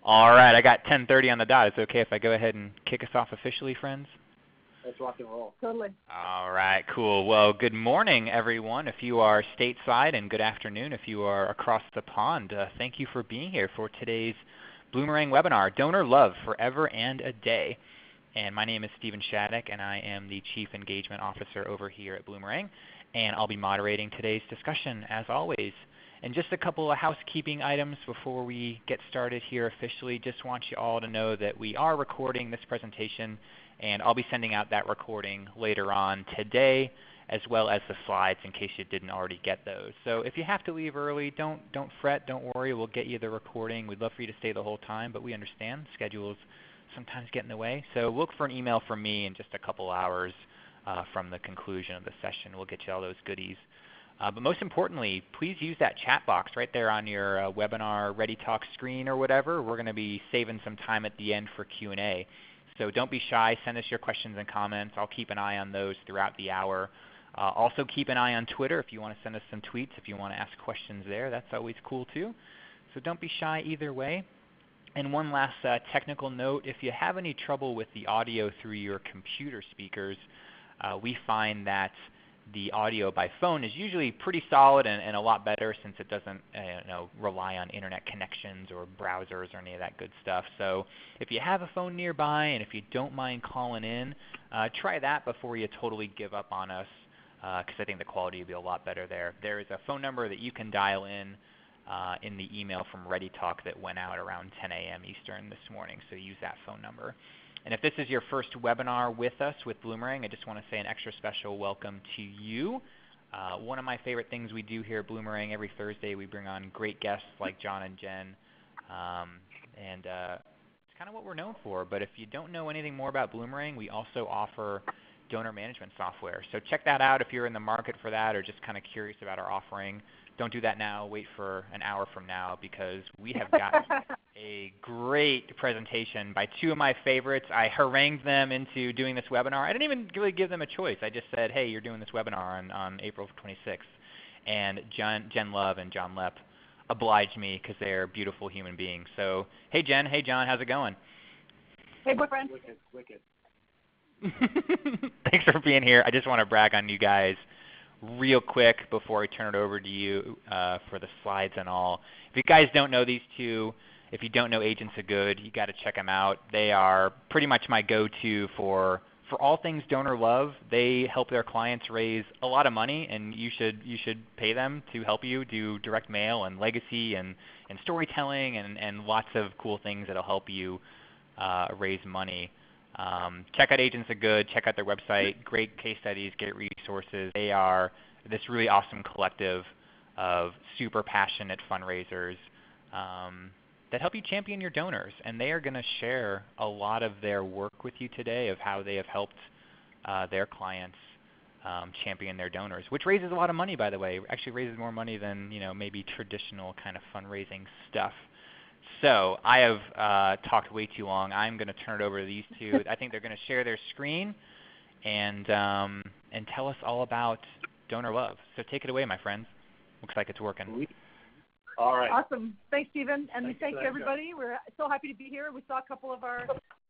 All right, I got 10:30 on the dot. It's okay if I go ahead and kick us off officially, friends? Let's rock and roll. Totally. All right, cool. Well, good morning, everyone, if you are stateside, and good afternoon if you are across the pond. Thank you for being here for today's Bloomerang webinar, Donor Love Forever and a Day. And my name is Stephen Shattuck, and I am the Chief Engagement Officer over here at Bloomerang. And I'll be moderating today's discussion, as always. And just a couple of housekeeping items before we get started here officially. Just want you all to know that we are recording this presentation, and I'll be sending out that recording later on today, as well as the slides in case you didn't already get those. So if you have to leave early, don't fret, don't worry. We'll get you the recording. We'd love for you to stay the whole time, but we understand schedules sometimes get in the way. So look for an email from me in just a couple hours from the conclusion of the session. We'll get you all those goodies. But most importantly, please use that chat box right there on your webinar Ready Talk screen or whatever. We're going to be saving some time at the end for Q&A. So don't be shy. Send us your questions and comments. I'll keep an eye on those throughout the hour. Also keep an eye on Twitter if you want to send us some tweets, if you want to ask questions there. That's always cool too. So don't be shy either way. And one last technical note, if you have any trouble with the audio through your computer speakers, we find that the audio by phone is usually pretty solid and a lot better since it doesn't rely on internet connections or browsers or any of that good stuff. So if you have a phone nearby and if you don't mind calling in, try that before you totally give up on us because I think the quality will be a lot better there. There is a phone number that you can dial in the email from Ready Talk that went out around 10 a.m. Eastern this morning, so use that phone number. And if this is your first webinar with us with Bloomerang, I just want to say an extra special welcome to you. One of my favorite things we do here at Bloomerang, every Thursday we bring on great guests like John and Jen, and it's kind of what we're known for. But if you don't know anything more about Bloomerang, we also offer donor management software. So check that out if you're in the market for that or just kind of curious about our offering. Don't do that now. Wait for an hour from now because we have got a great presentation by two of my favorites. I harangued them into doing this webinar. I didn't even really give them a choice. I just said, hey, you're doing this webinar on April 26th. And Jen Love and John Lepp obliged me because they're beautiful human beings. So hey, Jen. Hey, John. How's it going? Hey, boyfriend. Wicked. Thanks for being here. I just want to brag on you guys real quick before I turn it over to you for the slides and all. If you guys don't know these two, if you don't know Agents of Good, you got to check them out. They are pretty much my go-to for all things donor love. They help their clients raise a lot of money, and you should pay them to help you do direct mail and legacy and storytelling and lots of cool things that will help you raise money. Check out Agents of Good. Check out their website. Great case studies, great resources. They are this really awesome collective of super passionate fundraisers that help you champion your donors. And they are going to share a lot of their work with you today of how they have helped their clients champion their donors, which raises a lot of money, by the way. It actually raises more money than maybe traditional kind of fundraising stuff. So I have talked way too long. I'm going to turn it over to these two. I think they're going to share their screen and tell us all about donor love. So take it away, my friends. Looks like it's working. All right. Awesome. Thanks, Stephen. And thank you, everybody. We're so happy to be here. We saw a couple of our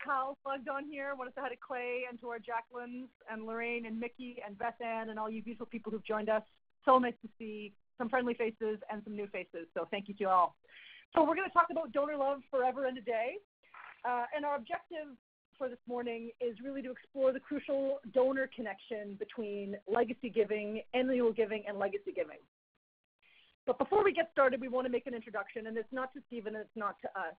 pals plugged on here. I want to say hi to Clay and to our Jacquelines and Lorraine and Mickey and Beth Ann and all you beautiful people who've joined us. So nice to see some friendly faces and some new faces. So thank you to all. So we're going to talk about donor love forever and a day. And our objective for this morning is really to explore the crucial donor connection between legacy giving, annual giving, and legacy giving. But before we get started, we want to make an introduction, and it's not to Stephen and it's not to us.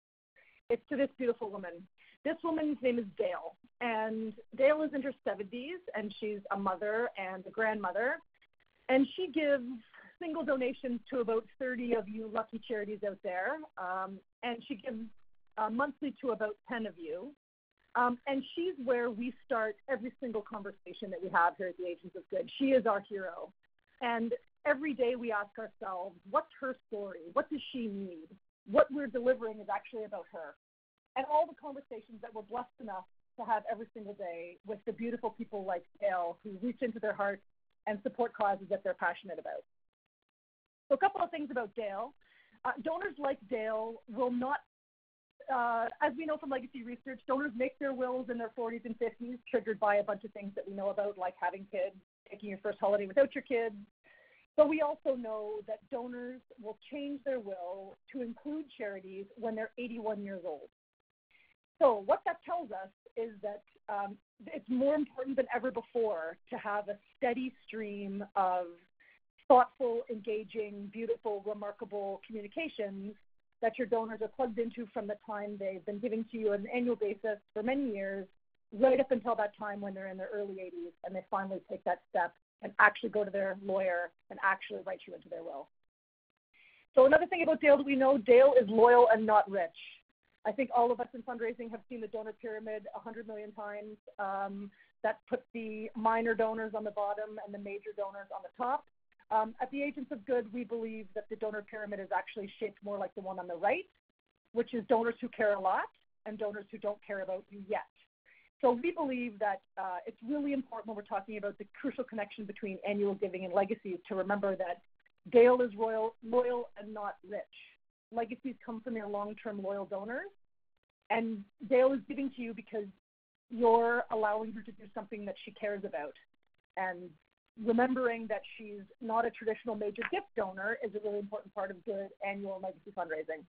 It's to this beautiful woman. This woman's name is Dale, and Dale is in her 70s, and she's a mother and a grandmother, and she gives single donations to about 30 of you lucky charities out there, and she gives monthly to about 10 of you. And she's where we start every single conversation that we have here at the Agents of Good. She is our hero. And every day we ask ourselves, what's her story? What does she need? What we're delivering is actually about her. And all the conversations that we're blessed enough to have every single day with the beautiful people like Dale who reach into their hearts and support causes that they're passionate about. So a couple of things about Dale. Donors like Dale will not as we know from legacy research, donors make their wills in their 40s and 50s, triggered by a bunch of things that we know about, like having kids, taking your first holiday without your kids. But we also know that donors will change their will to include charities when they're 81 years old. So what that tells us is that it's more important than ever before to have a steady stream of thoughtful, engaging, beautiful, remarkable communications that your donors are plugged into from the time they've been giving to you on an annual basis for many years, right up until that time when they're in their early 80s and they finally take that step and actually go to their lawyer and actually write you into their will. So another thing about Dale that we know, Dale is loyal and not rich. I think all of us in fundraising have seen the donor pyramid 100 million times. That puts the minor donors on the bottom and the major donors on the top. At the Agents of Good, we believe that the donor pyramid is actually shaped more like the one on the right, which is donors who care a lot and donors who don't care about you yet. So we believe that it's really important when we're talking about the crucial connection between annual giving and legacies to remember that Dale is loyal and not rich. Legacies come from your long-term loyal donors, and Dale is giving to you because you're allowing her to do something that she cares about. And remembering that she's not a traditional major gift donor is a really important part of good annual legacy fundraising.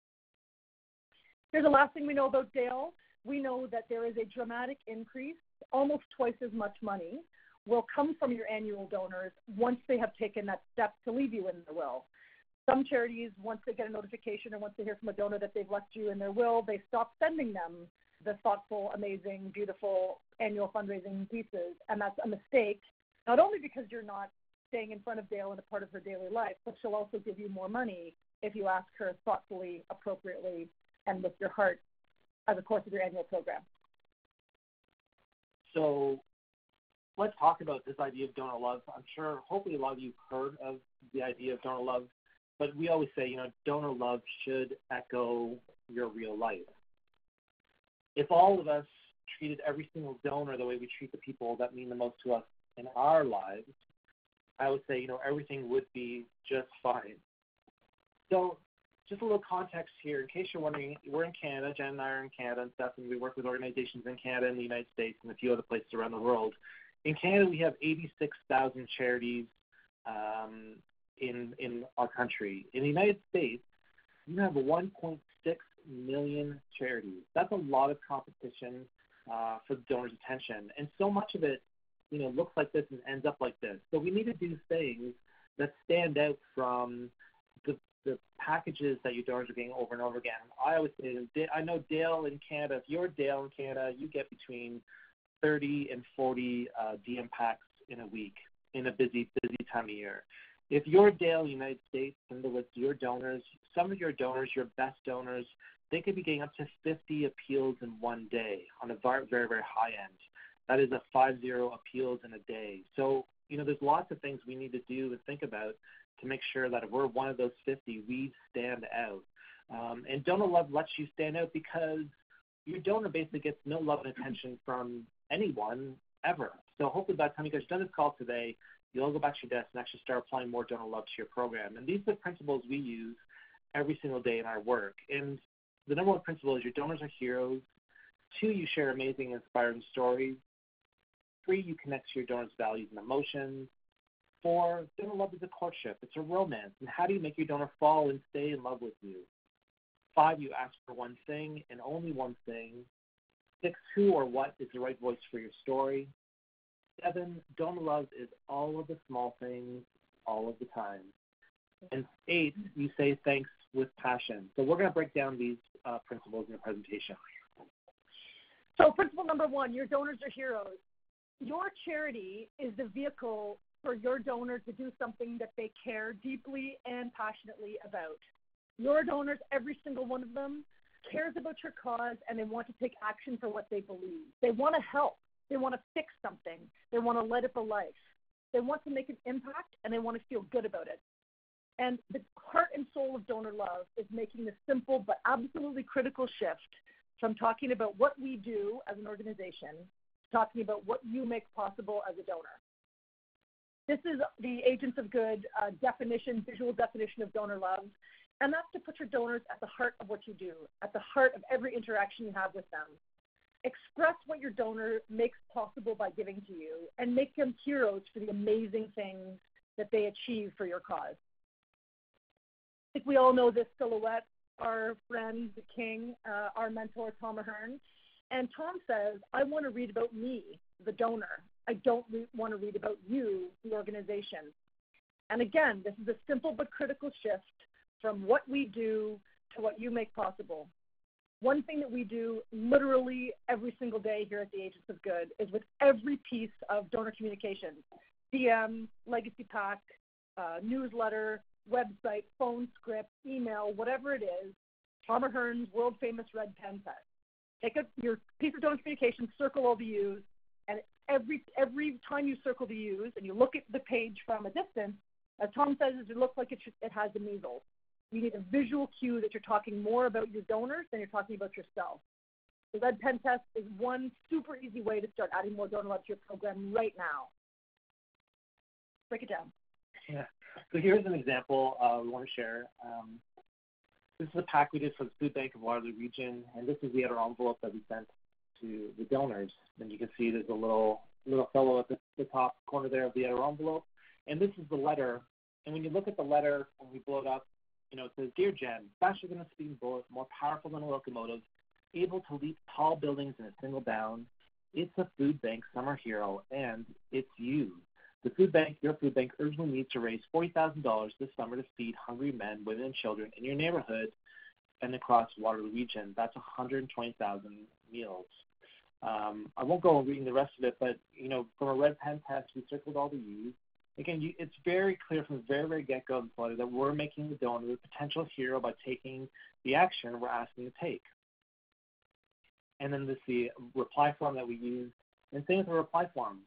Here's the last thing we know about Dale. We know that there is a dramatic increase, almost twice as much money, will come from your annual donors once they have taken that step to leave you in their will. Some charities, once they get a notification or once they hear from a donor that they've left you in their will, they stop sending them the thoughtful, amazing, beautiful annual fundraising pieces, and that's a mistake, not only because you're not staying in front of Dale and a part of her daily life, but she'll also give you more money if you ask her thoughtfully, appropriately, and with your heart as a course of your annual program. So let's talk about this idea of donor love. I'm sure, hopefully a lot of you have heard of the idea of donor love, but we always say, donor love should echo your real life. If all of us treated every single donor the way we treat the people that mean the most to us in our lives, I would say, everything would be just fine. So just a little context here, in case you're wondering, we're in Canada, Jen and I are in Canada and stuff, and we work with organizations in Canada and the United States and a few other places around the world. In Canada, we have 86,000 charities in our country. In the United States, you have 1.6 million charities. That's a lot of competition for the donor's attention. And so much of it, looks like this and ends up like this. So we need to do things that stand out from the packages that your donors are getting over and over again. I always say, I know Dale in Canada, if you're Dale in Canada, you get between 30 and 40 DM packs in a week in a busy time of year. If you're Dale in the United States, and with your donors, some of your donors, your best donors, they could be getting up to 50 appeals in one day on a very, very, very high end. That is a 50 appeals in a day. So, there's lots of things we need to do and think about to make sure that if we're one of those 50, we stand out. And donor love lets you stand out because your donor basically gets no love and attention from anyone ever. So hopefully by the time you guys have done this call today, you'll go back to your desk and actually start applying more donor love to your program. And these are the principles we use every single day in our work. And the number one principle is your donors are heroes. 2, you share amazing, inspiring stories. 3, you connect to your donors' values and emotions. 4, donor love is a courtship. It's a romance. And how do you make your donor fall and stay in love with you? 5, you ask for one thing and only one thing. 6, who or what is the right voice for your story? 7, donor love is all of the small things, all of the time. And 8, you say thanks with passion. So we're going to break down these principles in the presentation. So principle number 1, your donors are heroes. Your charity is the vehicle for your donor to do something that they care deeply and passionately about. Your donors, every single one of them, cares about your cause, and they want to take action for what they believe. They want to help. They want to fix something. They want to light up a life. They want to make an impact, and they want to feel good about it. And the heart and soul of donor love is making the simple but absolutely critical shift from talking about what we do as an organization to talking about what you make possible as a donor. This is the Agents of Good visual definition of donor love. And that's to put your donors at the heart of what you do, at the heart of every interaction you have with them. Express what your donor makes possible by giving to you and make them heroes for the amazing things that they achieve for your cause. I think we all know this silhouette, our friend, the king, our mentor, Tom Ahern. And Tom says, I want to read about me, the donor. I don't want to read about you, the organization. And again, this is a simple but critical shift from what we do to what you make possible. One thing that we do literally every single day here at the Agents of Good is with every piece of donor communication, DM, legacy pack, newsletter, website, phone script, email, whatever it is, Tom Ahern's world-famous red pen test. Take your piece of donor communication, circle all the U's, and every time you circle the U's and you look at the page from a distance, as Tom says, it looks like it has the measles. You need a visual cue that you're talking more about your donors than you're talking about yourself. The red pen test is one super easy way to start adding more donor love to your program right now. Break it down. Yeah. So here's an example we want to share. This is a pack we did for the Food Bank of Waterloo Region, and this is the outer envelope that we sent to the donors. And you can see there's a little fellow at the top corner there of the outer envelope. And this is the letter. And when you look at the letter, when we blow it up, it says, Dear Jen, faster than a speeding bullet, more powerful than a locomotive, able to leap tall buildings in a single bound. It's a food bank summer hero, and it's you. The food bank, your food bank, urgently needs to raise $40,000 this summer to feed hungry men, women, and children in your neighborhood and across Waterloo Region. That's 120,000 meals. I won't go reading the rest of it, but, from a red pen test, we circled all the U's. Again, it's very clear from the very, very get-go of the letter that we're making the donor the potential hero by taking the action we're asking to take. And then this is the reply form that we use. And same with the reply form.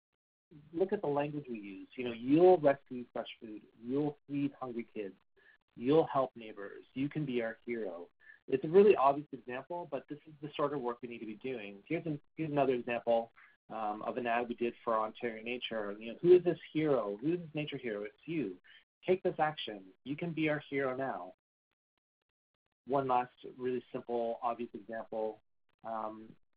Look at the language we use. You'll rescue fresh food. You'll feed hungry kids. You'll help neighbors. You can be our hero. It's a really obvious example, but this is the sort of work we need to be doing. Here's another example of an ad we did for Ontario Nature. Who is this hero? Who is this nature hero? It's you. Take this action. You can be our hero now. One last really simple, obvious example.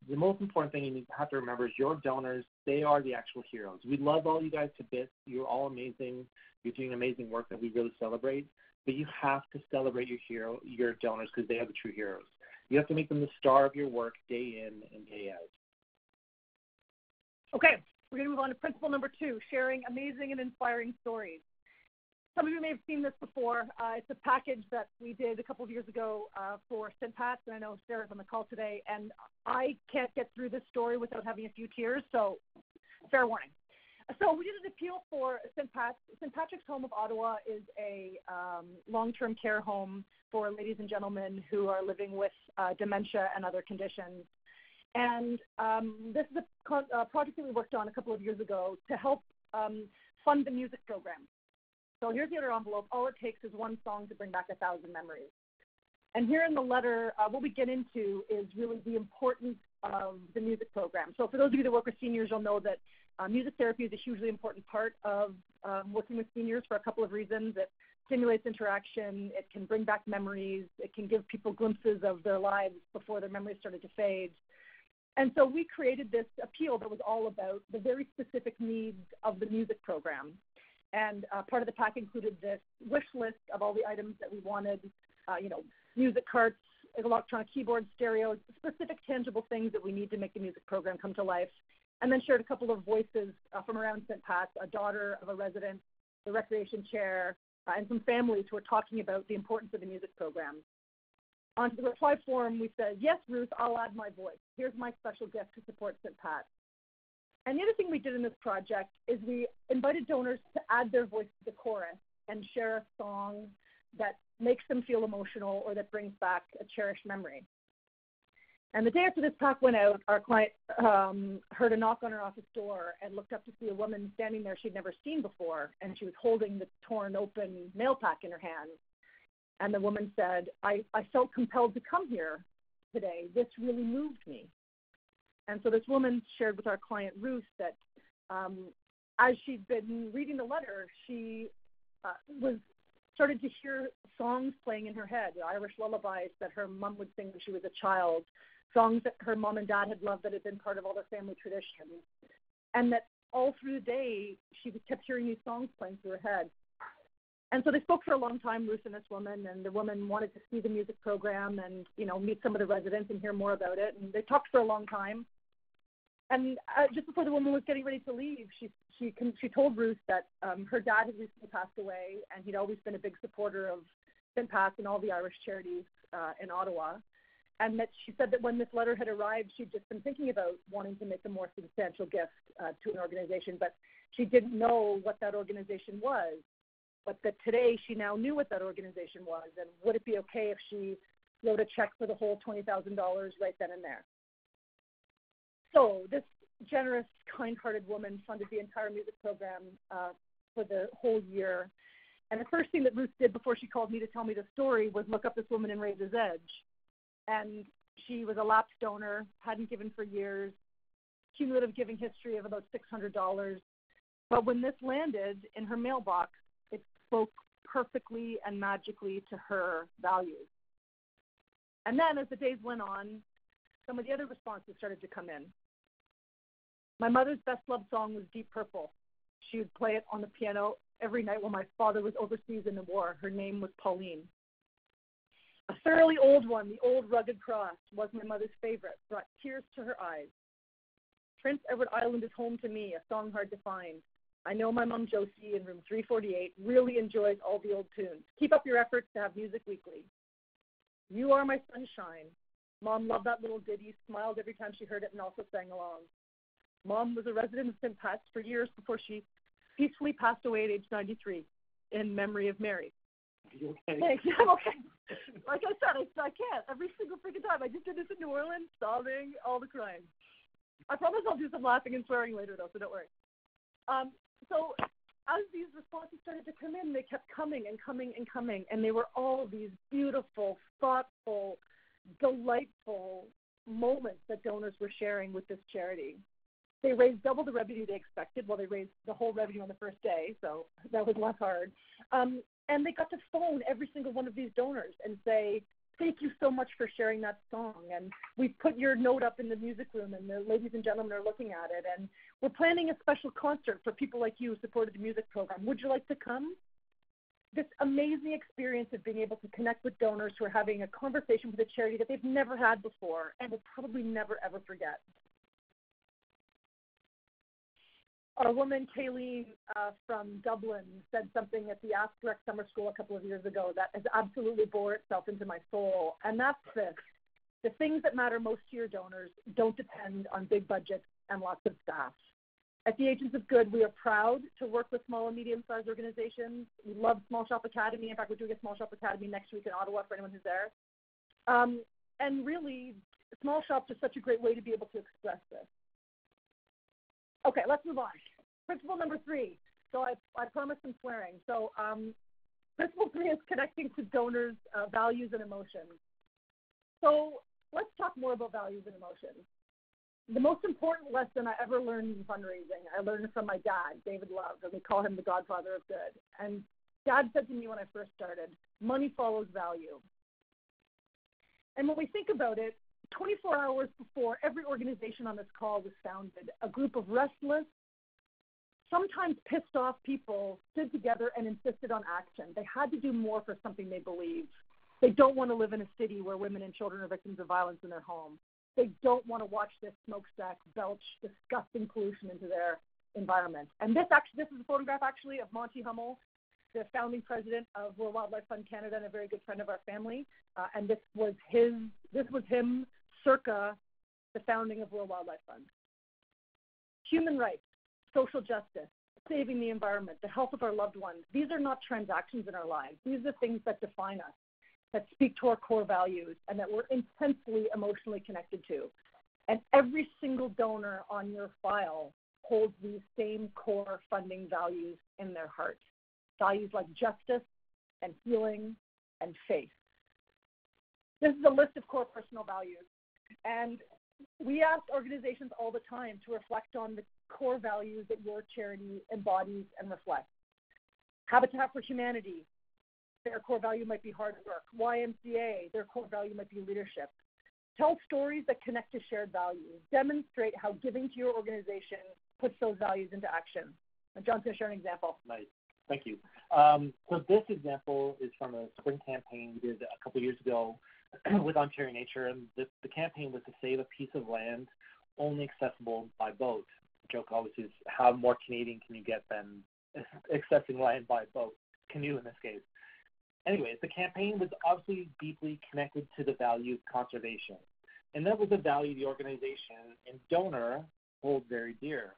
The most important thing you have to remember is your donors, they are the actual heroes. We love all you guys to bits. You're all amazing. You're doing amazing work that we really celebrate. But you have to celebrate your donors, because they are the true heroes. You have to make them the star of your work day in and day out. Okay, we're going to move on to principle number 2, sharing amazing and inspiring stories. Some of you may have seen this before. It's a package that we did a couple of years ago for St. Pat's, and I know Sarah's on the call today, and I can't get through this story without having a few tears, so fair warning. So we did an appeal for St. Pat's. St. Patrick's Home of Ottawa is a long-term care home for ladies and gentlemen who are living with dementia and other conditions. And this is a project that we worked on a couple of years ago to help fund the music program. So here's the other envelope. All it takes is one song to bring back 1,000 memories. And here in the letter, what we get into is really the importance of the music program. So for those of you that work with seniors, you'll know that music therapy is a hugely important part of working with seniors for a couple of reasons. It stimulates interaction. It can bring back memories. It can give people glimpses of their lives before their memories started to fade. And so we created this appeal that was all about the very specific needs of the music program. And part of the pack included this wish list of all the items that we wanted, music carts, electronic keyboards, stereos, specific tangible things that we need to make the music program come to life. And then shared a couple of voices from around St. Pat's, a daughter of a resident, the recreation chair, and some families who are talking about the importance of the music program. Onto the reply form, we said, yes, Ruth, I'll add my voice. Here's my special gift to support St. Pat's. And the other thing we did in this project is we invited donors to add their voice to the chorus and share a song that makes them feel emotional or that brings back a cherished memory. And the day after this pack went out, our client heard a knock on her office door and looked up to see a woman standing there she'd never seen before, and she was holding the torn open mail pack in her hand. And the woman said, I felt compelled to come here today. This really moved me. And so this woman shared with our client, Ruth, that as she'd been reading the letter, she was started to hear songs playing in her head, Irish lullabies that her mom would sing when she was a child, songs that her mom and dad had loved that had been part of all their family traditions. And that all through the day, she kept hearing these songs playing through her head. And so they spoke for a long time, Ruth and this woman, and the woman wanted to see the music program and, meet some of the residents and hear more about it. And they talked for a long time. And just before the woman was getting ready to leave, she told Ruth that her dad had recently passed away, and he'd always been a big supporter of St. Pat's and all the Irish charities in Ottawa. And that she said that when this letter had arrived, she'd just been thinking about wanting to make a more substantial gift to an organization, but she didn't know what that organization was. But that today she now knew what that organization was, and would it be okay if she wrote a check for the whole $20,000 right then and there? So this generous, kind-hearted woman funded the entire music program for the whole year. And the first thing that Ruth did before she called me to tell me the story was look up this woman in Razor's Edge. And she was a lapsed donor, hadn't given for years, cumulative giving history of about $600. But when this landed in her mailbox, it spoke perfectly and magically to her values. And then as the days went on, some of the other responses started to come in. My mother's best loved song was Deep Purple. She would play it on the piano every night while my father was overseas in the war. Her name was Pauline. A thoroughly old one, The Old Rugged Cross, was my mother's favorite, brought tears to her eyes. Prince Edward Island is Home to Me, a song hard to find. I know my mom Josie in room 348 really enjoys all the old tunes. Keep up your efforts to have music weekly. You Are My Sunshine. Mom loved that little ditty, smiled every time she heard it, and also sang along. Mom was a resident of St. Pat's for years before she peacefully passed away at age 93 in memory of Mary. Are you okay? Thanks. I'm okay. Like I said, I can't. Every single freaking time. I just did this in New Orleans, sobbing, all the crying. I promise I'll do some laughing and swearing later, though, so don't worry. So as these responses started to come in, they kept coming and coming and coming, and they were all these beautiful, thoughtful, delightful moments that donors were sharing with this charity. They raised double the revenue they expected. Well, they raised the whole revenue on the first day, so that was less hard. And they got to phone every single one of these donors and say, thank you so much for sharing that song. And we put your note up in the music room, and the ladies and gentlemen are looking at it. And we're planning a special concert for people like you who supported the music program. Would you like to come? This amazing experience of being able to connect with donors who are having a conversation with a charity that they've never had before and will probably never, ever forget. Our woman, Kayleen from Dublin, said something at the Ask Direct Summer School a couple of years ago that has absolutely bore itself into my soul, and that's this. The things that matter most to your donors don't depend on big budgets and lots of staff. At the Agents of Good, we are proud to work with small and medium-sized organizations. We love Small Shop Academy. In fact, we're doing a Small Shop Academy next week in Ottawa for anyone who's there. And really, small shops are such a great way to be able to express this. Okay, let's move on. Principle number 3. So I promised some swearing. So principle 3 is connecting to donors' values and emotions. So let's talk more about values and emotions. The most important lesson I ever learned in fundraising, I learned from my dad, David Love, and we call him the Godfather of Good. And Dad said to me when I first started, money follows value. And when we think about it, 24 hours before every organization on this call was founded, a group of restless, sometimes pissed off people stood together and insisted on action. They had to do more for something they believed. They don't want to live in a city where women and children are victims of violence in their home. They don't want to watch this smokestack belch disgusting pollution into their environment. And this is a photograph actually of Monty Hummel, the founding president of World Wildlife Fund Canada and a very good friend of our family. And this was him circa the founding of World Wildlife Fund. Human rights, social justice, saving the environment, the health of our loved ones. These are not transactions in our lives. These are things that define us, that speak to our core values, and that we're intensely emotionally connected to. And every single donor on your file holds these same core funding values in their heart. Values like justice and healing and faith. This is a list of core personal values. And we ask organizations all the time to reflect on the core values that your charity embodies and reflects. Habitat for Humanity, their core value might be hard work. YMCA, their core value might be leadership. Tell stories that connect to shared values. Demonstrate how giving to your organization puts those values into action. And John's going to share an example. Nice. Thank you. So this example is from a spring campaign we did a couple years ago with Ontario Nature, and the campaign was to save a piece of land only accessible by boat. The joke always is, how more Canadian can you get than accessing land by boat, canoe in this case. Anyways, the campaign was obviously deeply connected to the value of conservation, and that was a value the organization and donor hold very dear.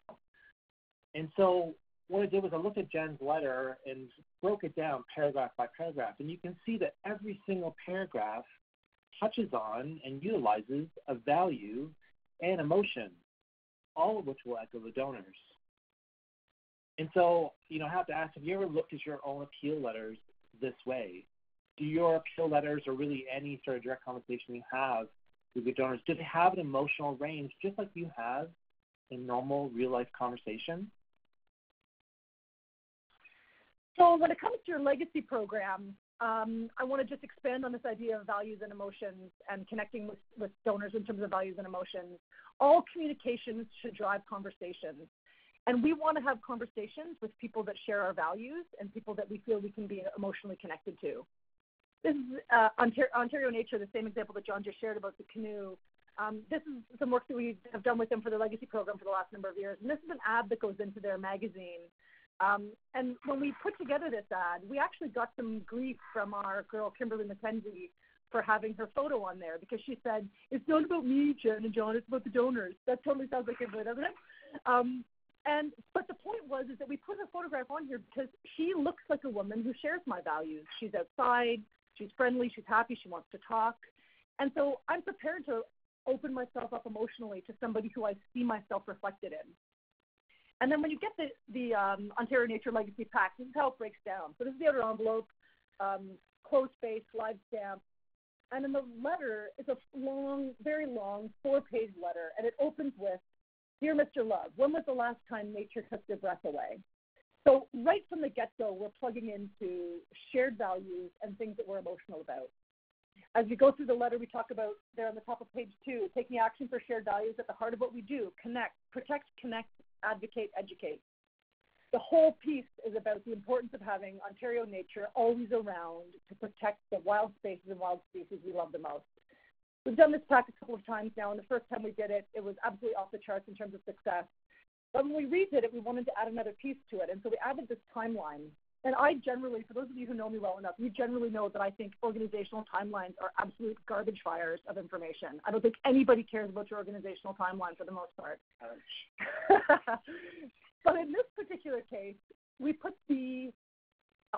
And so what I did was I looked at Jen's letter and broke it down paragraph by paragraph, and you can see that every single paragraph touches on and utilizes a value and emotion, all of which will echo the donors. And so, I have to ask, have you ever looked at your own appeal letters this way? Do your appeal letters, or really any sort of direct conversation you have with your donors, do they have an emotional range just like you have in normal real-life conversation? So when it comes to your legacy program, I want to just expand on this idea of values and emotions and connecting with donors in terms of values and emotions. All communications should drive conversations. And we want to have conversations with people that share our values and people that we feel we can be emotionally connected to. This is Ontario Nature, the same example that John just shared about the canoe. This is some work that we have done with them for the legacy program for the last number of years. And this is an ad that goes into their magazine. And when we put together this ad, we actually got some grief from our girl, Kimberly McKenzie, for having her photo on there, because she said, it's not about me, Jen and John, it's about the donors. That totally sounds like Kimberly, doesn't it? But the point was is that we put her photograph on here because she looks like a woman who shares my values. She's outside, she's friendly, she's happy, she wants to talk. And so I'm prepared to open myself up emotionally to somebody who I see myself reflected in. And then when you get the Ontario Nature Legacy Pack, this is how it breaks down. So this is the outer envelope, closed space, live stamp. And in the letter, it's a long, very long 4-page letter, and it opens with, Dear Mr. Love, when was the last time nature took your breath away? So right from the get-go, we're plugging into shared values and things that we're emotional about. As we go through the letter, we talk about, there on the top of page 2, taking action for shared values at the heart of what we do, connect, protect, connect, advocate, educate. The whole piece is about the importance of having Ontario Nature always around to protect the wild spaces and wild species we love the most. We've done this pack a couple of times now, and the first time we did it, it was absolutely off the charts in terms of success. But when we redid it, we wanted to add another piece to it, and so we added this timeline. And I generally, for those of you who know me well enough, you generally know that I think organizational timelines are absolute garbage fires of information. I don't think anybody cares about your organizational timeline for the most part. But in this particular case, we put the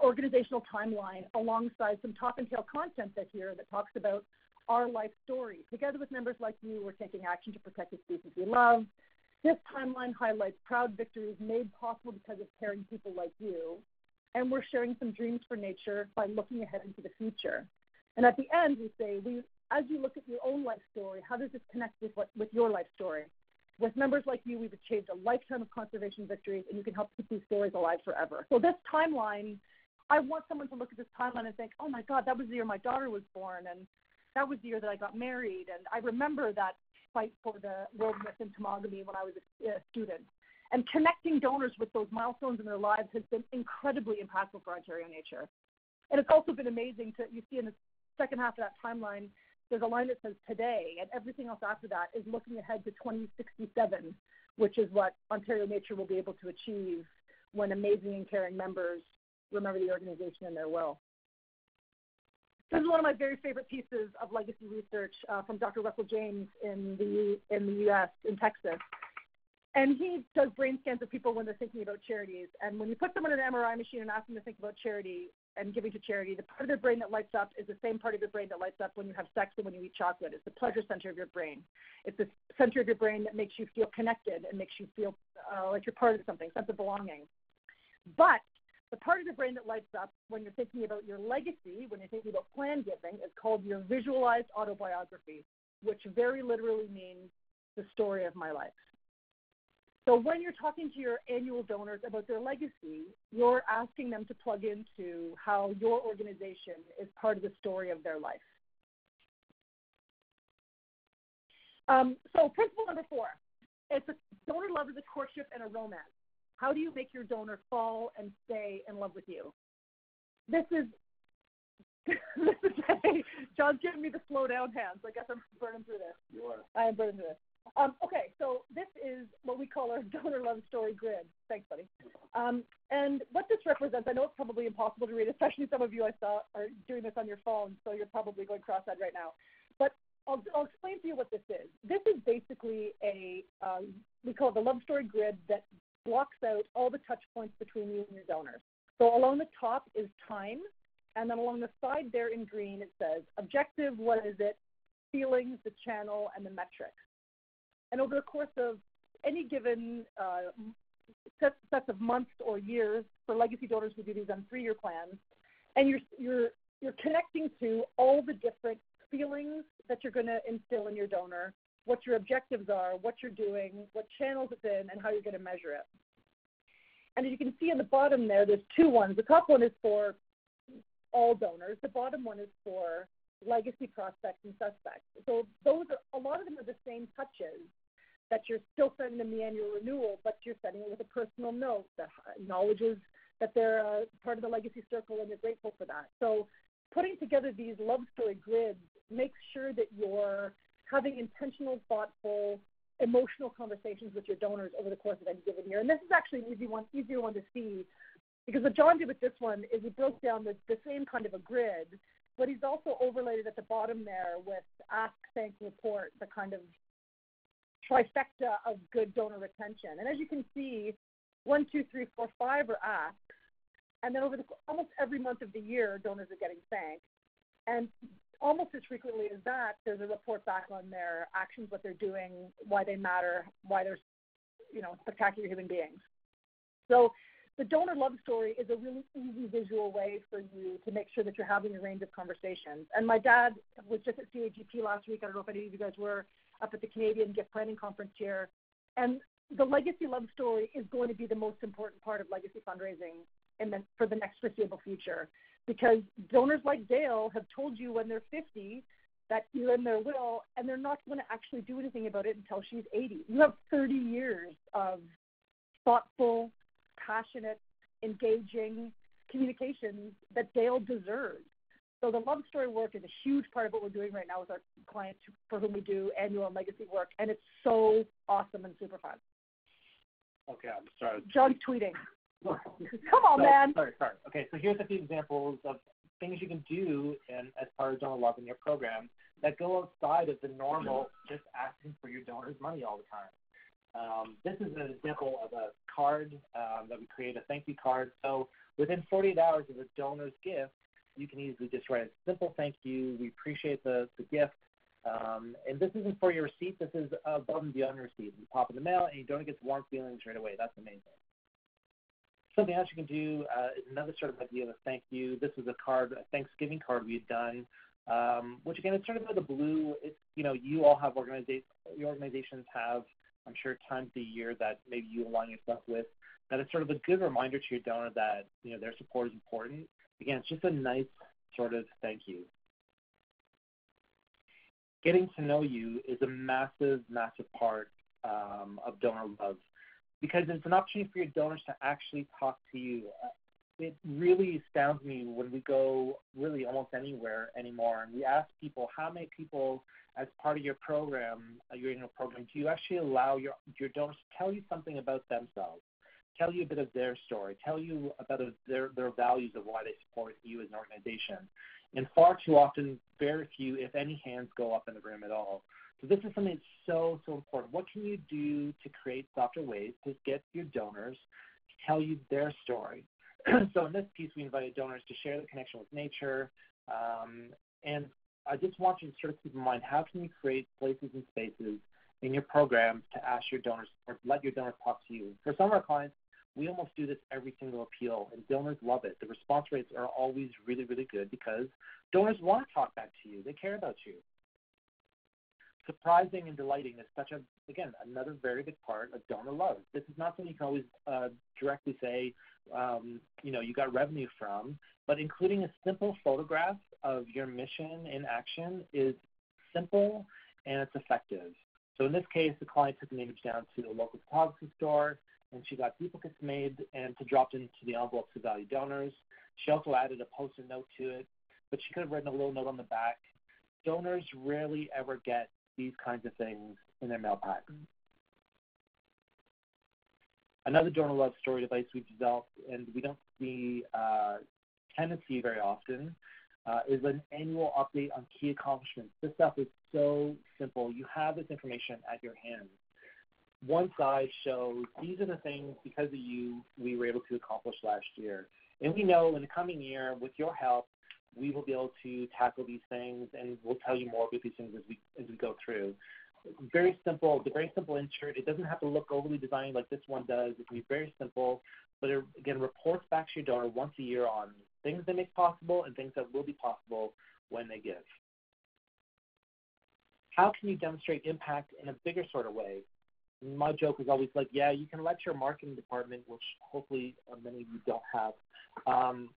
organizational timeline alongside some top and tail content this year that talks about our life story. Together with members like you, we're taking action to protect the species we love. This timeline highlights proud victories made possible because of caring people like you. And we're sharing some dreams for nature by looking ahead into the future. And at the end, we say, as you look at your own life story, how does this connect with your life story? With members like you, we've achieved a lifetime of conservation victories, and you can help keep these stories alive forever. So this timeline, I want someone to look at this timeline and think, oh my God, that was the year my daughter was born, and that was the year that I got married, and I remember that fight for the wilderness and tomogamy when I was a student. And connecting donors with those milestones in their lives has been incredibly impactful for Ontario Nature. And it's also been amazing you see in the second half of that timeline, there's a line that says today, and everything else after that is looking ahead to 2067, which is what Ontario Nature will be able to achieve when amazing and caring members remember the organization in their will. This is one of my very favorite pieces of legacy research from Dr. Russell James in the U.S., in Texas. And he does brain scans of people when they're thinking about charities. And when you put someone in an MRI machine and ask them to think about charity and giving to charity, the part of their brain that lights up is the same part of your brain that lights up when you have sex and when you eat chocolate. It's the pleasure center of your brain. It's the center of your brain that makes you feel connected and makes you feel like you're part of something, sense of belonging. But the part of your brain that lights up when you're thinking about your legacy, when you're thinking about plan giving, is called your visualized autobiography, which very literally means the story of my life. So when you're talking to your annual donors about their legacy, you're asking them to plug into how your organization is part of the story of their life. So principle number 4, it's a donor love is a courtship and a romance. How do you make your donor fall and stay in love with you? This is John's giving me the slow down hands. I guess I'm burning through this. You are. I am burning through this. Okay, so this is what we call our donor love story grid. Thanks, buddy. And what this represents, I know it's probably impossible to read, especially some of you I saw are doing this on your phone, so you're probably going cross-eyed right now. But I'll explain to you what this is. This is basically we call it the love story grid that blocks out all the touch points between you and your donors. So along the top is time, and then along the side there in green it says objective, what is it, feelings, the channel, and the metrics. And over the course of any given sets of months or years, for legacy donors we do these on 3-year plans, and you're connecting to all the different feelings that you're going to instill in your donor, what your objectives are, what you're doing, what channels it's in, and how you're going to measure it. And as you can see on the bottom there's 2 ones. The top one is for all donors. The bottom one is for legacy prospects and suspects. So a lot of them are the same touches that you're still sending them the annual renewal, but you're sending it with a personal note that acknowledges that they're part of the legacy circle and you're grateful for that. So putting together these love story grids makes sure that you're having intentional, thoughtful, emotional conversations with your donors over the course of any given year. And this is actually an easier one to see, because what John did with this one is he broke down the same kind of a grid, but he's also overlaid it at the bottom there with ask, thank, report, the kind of trifecta of good donor retention. And as you can see, 1, 2, 3, 4, 5 are asks, and then over almost every month of the year, donors are getting thanked. And almost as frequently as that, there's a report back on their actions, what they're doing, why they matter, why they're, spectacular human beings. So the donor love story is a really easy visual way for you to make sure that you're having a range of conversations. And my dad was just at CAGP last week. I don't know if any of you guys were up at the Canadian Gift Planning Conference here. And the legacy love story is going to be the most important part of legacy fundraising for the next foreseeable future, because donors like Dale have told you when they're 50 that you're in their will, and they're not going to actually do anything about it until she's 80. You have 30 years of thoughtful, passionate, engaging communications that Dale deserves. So the love story work is a huge part of what we're doing right now with our clients for whom we do annual and legacy work, and it's so awesome and super fun. Okay, I'm sorry. John's tweeting. Come on, man. Sorry. Okay, so here's a few examples of things you can do as part of donor love in your program that go outside of the normal just asking for your donors' money all the time. This is an example of a card that we create, a thank you card. So within 48 hours of a donor's gift, you can easily just write a simple thank you. We appreciate the gift. And this isn't for your receipt. This is above and beyond your receipt. You pop in the mail, and your donor gets warm feelings right away. That's amazing. Something else you can do is another sort of idea of a thank you. This is a Thanksgiving card we had done, which again, it's sort of like the blue. It's, you all have your organizations have, I'm sure, times of the year that maybe you align yourself with, that is sort of a good reminder to your donor that, their support is important. Again, it's just a nice sort of thank you. Getting to know you is a massive, massive part of donor love, because it's an opportunity for your donors to actually talk to you. It really astounds me when we go really almost anywhere anymore, and we ask people, how many people as part of your program, your annual program, do you actually allow your donors to tell you something about themselves, tell you a bit of their story, tell you about their values of why they support you as an organization? And far too often, very few, if any, hands go up in the room at all. So this is something that's so, so important. What can you do to create softer ways to get your donors to tell you their story? So in this piece, we invited donors to share the connection with nature. And I just want you to sort of keep in mind, how can you create places and spaces in your programs to ask your donors or let your donors talk to you? For some of our clients, we almost do this every single appeal, and donors love it. The response rates are always really, really good because donors want to talk back to you. They care about you. surprising and delighting is again, another very big part of donor love. This is not something you can always directly say, you got revenue from, but including a simple photograph of your mission in action is simple and it's effective. So in this case, the client took an image down to a local photography store, and she got duplicates made and dropped into the envelopes of value donors. She also added a post-it note to it, but she could have written a little note on the back. Donors rarely ever get these kinds of things in their mail packs. Another donor love story device we've developed, and we don't tend to see very often, is an annual update on key accomplishments. This stuff is so simple. You have this information at your hand. One side shows these are the things, because of you, we were able to accomplish last year. And we know in the coming year, with your help, we will be able to tackle these things, and we'll tell you more about these things as we go through. Very simple. It's a very simple insert. It doesn't have to look overly designed like this one does. It can be very simple, but it, again, reports back to your donor once a year on things they make possible and things that will be possible when they give. How can you demonstrate impact in a bigger sort of way? My joke is always like, yeah, you can let your marketing department, which hopefully many of you don't have,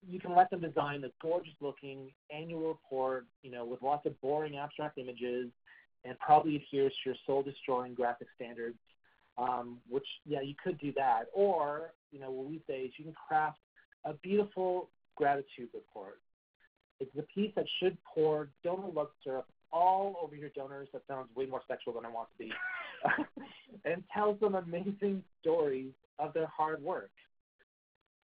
you can let them design a gorgeous-looking annual report, with lots of boring abstract images, and probably adheres to your soul-destroying graphic standards, which, yeah, you could do that. Or, what we say is you can craft a beautiful gratitude report. It's the piece that should pour donor love syrup all over your donors. That sounds way more sexual than I want to be. And tells them amazing stories of their hard work.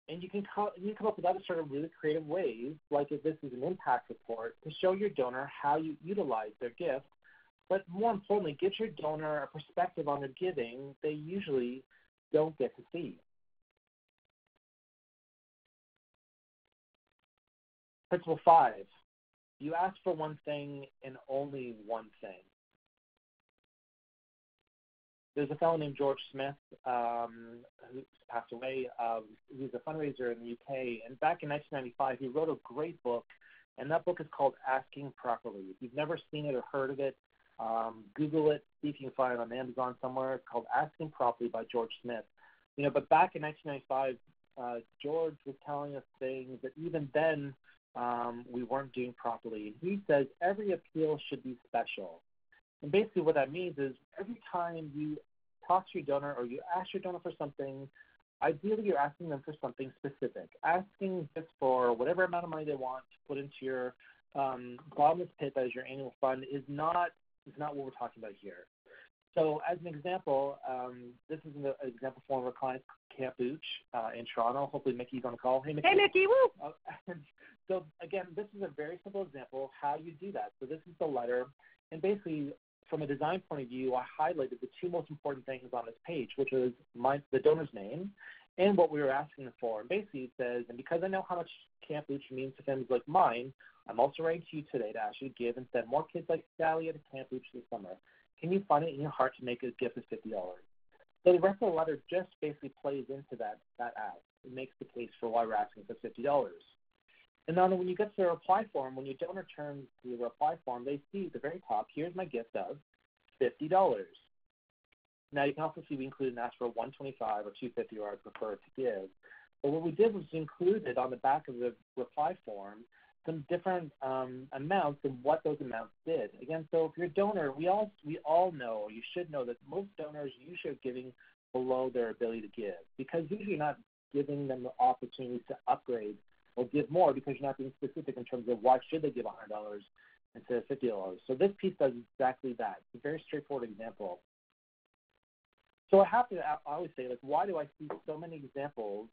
And you can come up with other sort of really creative ways, like if this is an impact report, to show your donor how you utilize their gift, but more importantly, give your donor a perspective on their giving they usually don't get to see. Principle 5, you ask for one thing and only one thing. There's a fellow named George Smith who passed away. He's a fundraiser in the UK, and back in 1995, he wrote a great book, and that book is called Asking Properly. If you've never seen it or heard of it, Google it, see if you can find it on Amazon somewhere. It's called Asking Properly by George Smith. But back in 1995, George was telling us things that even then we weren't doing properly. And he says every appeal should be special. And basically what that means is every time you talk to your donor or you ask your donor for something, ideally you're asking them for something specific. Asking just for whatever amount of money they want to put into your bottomless pit that is your annual fund is not what we're talking about here. So as an example, this is an example for one of our clients, Camp Booch in Toronto. Hopefully Mickey's on the call. Hey, Mickey. Hey, Mickey, woo! So again, this is a very simple example of how you do that. So this is the letter, and basically from a design point of view, I highlighted the two most important things on this page, which was the donor's name and what we were asking them for. And basically it says, and because I know how much Camp Booch means to families like mine, I'm also writing to you today to ask you to give and send more kids like Sally at a Camp Booch this summer. Can you find it in your heart to make a gift of $50? So the rest of the letter just basically plays into that ask. It makes the case for why we're asking for $50. And then when you get to the reply form, when your donor turns to the reply form, they see at the very top, here's my gift of $50. Now you can also see we included an ask for $125 or $250, or I prefer to give. But what we did was included on the back of the reply form some different amounts and what those amounts did. Again, so if you're a donor, we all know, or you should know, that most donors usually are giving below their ability to give, because usually you're not giving them the opportunity to upgrade or give more, because you're not being specific in terms of why should they give $100 instead of $50. So this piece does exactly that. It's a very straightforward example. So I always say, why do I see so many examples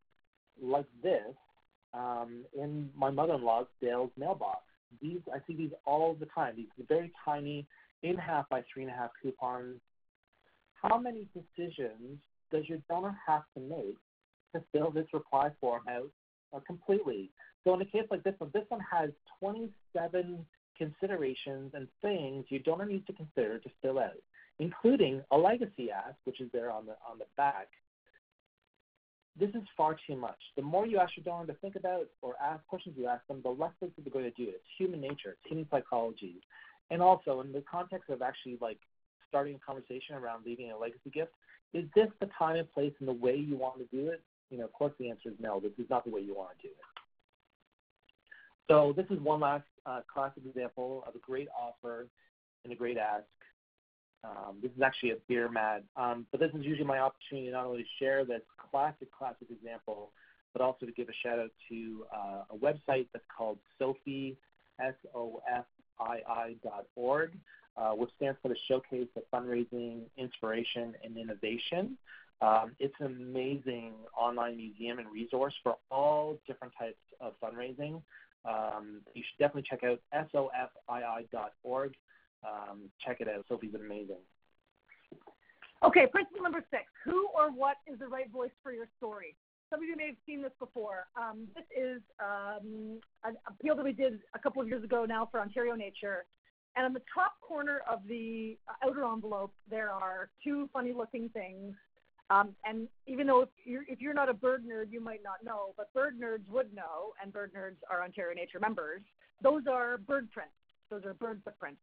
like this in my mother-in-law's Dale's mailbox? I see these all the time. These very tiny 8.5 by 3.5 coupons. How many decisions does your donor have to make to fill this reply form out completely? So in a case like this one has 27 considerations and things your donor needs to consider to fill out, including a legacy ask, which is there on the back. This is far too much. The more you ask your donor to think about or ask questions you ask them, the less likely they're going to do it. It's human nature. It's human psychology. And also, in the context of actually like starting a conversation around leaving a legacy gift, is this the time and place and the way you want to do it? Of course the answer is no. This is not the way you want to do it. So this is one last classic example of a great offer and a great ask. This is actually a beer mat, but this is usually my opportunity to not only share this classic example, but also to give a shout out to a website that's called Sofii, SOFII.org, which stands for the Showcase of Fundraising, Inspiration, and Innovation. It's an amazing online museum and resource for all different types of fundraising. You should definitely check out SOFII.org. Check it out. Sophie's amazing. Okay, principle number 6. Who or what is the right voice for your story? Some of you may have seen this before. This is an appeal that we did a couple of years ago now for Ontario Nature. And on the top corner of the outer envelope, there are 2 funny-looking things. And even though if you're not a bird nerd, you might not know, but bird nerds would know, and bird nerds are Ontario Nature members. Those are bird prints. Those are bird footprints.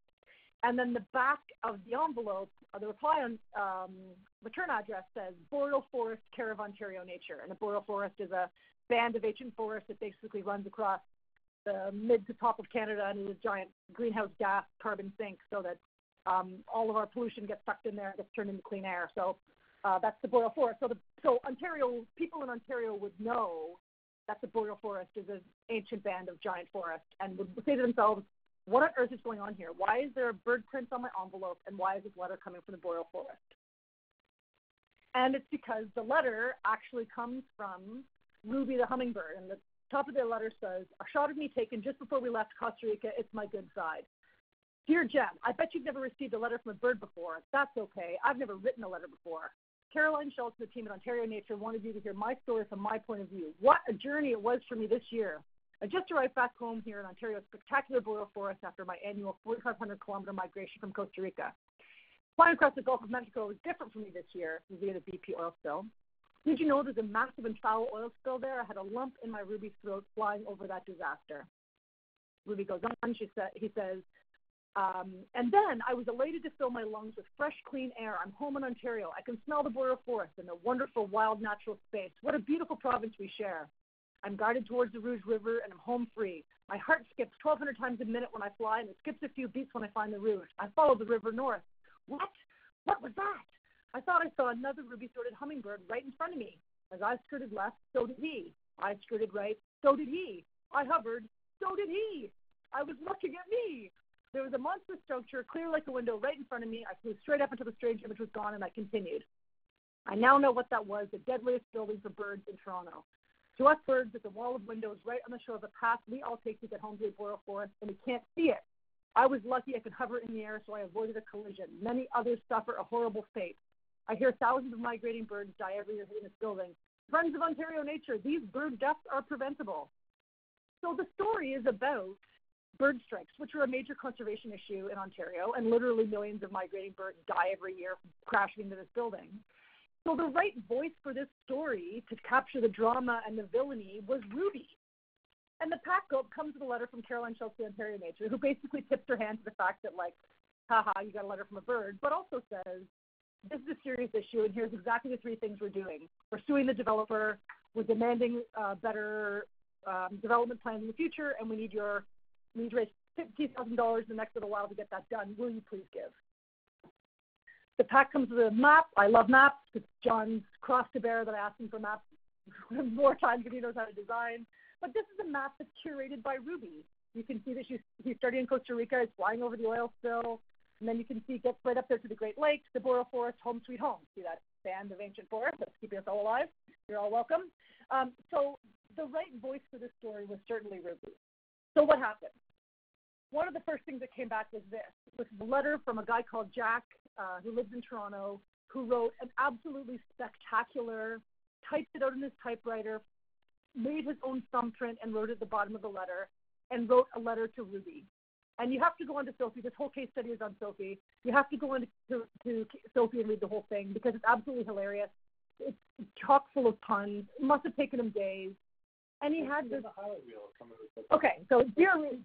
And then the back of the envelope, the reply on return address says Boreal Forest, care of Ontario Nature. And the Boreal Forest is a band of ancient forest that basically runs across the mid to top of Canada and is a giant greenhouse gas carbon sink so that all of our pollution gets sucked in there and gets turned into clean air. So that's the Boreal Forest. So Ontario, people in Ontario would know that the Boreal Forest is an ancient band of giant forest and would say to themselves, what on earth is going on here? Why is there a bird print on my envelope, and why is this letter coming from the Boreal Forest? And it's because the letter actually comes from Ruby the hummingbird, and the top of the letter says, a shot of me taken just before we left Costa Rica, it's my good side. Dear Jen, I bet you've never received a letter from a bird before. That's okay. I've never written a letter before. Caroline Schultz and the team at Ontario Nature wanted you to hear my story from my point of view. What a journey it was for me this year. I just arrived back home here in Ontario's spectacular Boreal Forest after my annual 4,500-kilometer migration from Costa Rica. Flying across the Gulf of Mexico was different for me this year via the BP oil spill. Did you know there's a massive and foul oil spill there? I had a lump in my Ruby's throat flying over that disaster. Ruby goes on, he says, and then I was elated to fill my lungs with fresh, clean air. I'm home in Ontario. I can smell the Boreal Forest and the wonderful, wild, natural space. What a beautiful province we share. I'm guided towards the Rouge River, and I'm home free. My heart skips 1,200 times a minute when I fly, and it skips a few beats when I find the Rouge. I follow the river north. What? What was that? I thought I saw another ruby-throated hummingbird right in front of me. As I skirted left, so did he. I skirted right, so did he. I hovered, so did he. I was looking at me. There was a monstrous structure, clear like a window, right in front of me. I flew straight up until the strange image was gone, and I continued. I now know what that was, the deadliest building for birds in Toronto. To us birds, it's a wall of windows right on the shore of a path we all take to get home to the Boreal Forest, and we can't see it. I was lucky I could hover in the air, so I avoided a collision. Many others suffer a horrible fate. I hear thousands of migrating birds die every year hitting this building. Friends of Ontario Nature, these bird deaths are preventable. So the story is about bird strikes, which are a major conservation issue in Ontario, and literally millions of migrating birds die every year crashing into this building. So the right voice for this story to capture the drama and the villainy was Ruby. And the pack up comes with a letter from Caroline Schultz of Ontario Nature, who basically tips her hand to the fact that, like, haha, you got a letter from a bird, but also says, this is a serious issue, and here's exactly the 3 things we're doing. We're suing the developer, we're demanding better development plans in the future, and we need to raise $50,000 in the next little while to get that done. Will you please give? The pack comes with a map. I love maps because John's crossed to bear that I asked him for maps more times than he knows how to design. But this is a map that's curated by Ruby. You can see that he's starting in Costa Rica. He's flying over the oil spill. And then you can see it gets right up there to the Great Lakes, the Boreal Forest, home sweet home. See that band of ancient forest that's keeping us all alive? You're all welcome. So the right voice for this story was certainly Ruby. So what happened? One of the first things that came back was this. It was a letter from a guy called Jack, who lives in Toronto, who wrote an absolutely spectacular, typed it out in his typewriter, made his own thumbprint and wrote at the bottom of the letter, and wrote a letter to Ruby. And you have to go onto Sofii. This whole case study is on Sofii. You have to go into to Sofii and read the whole thing because it's absolutely hilarious. It's chock full of puns. It must have taken him days. And he had this. Okay, so dear Ruby.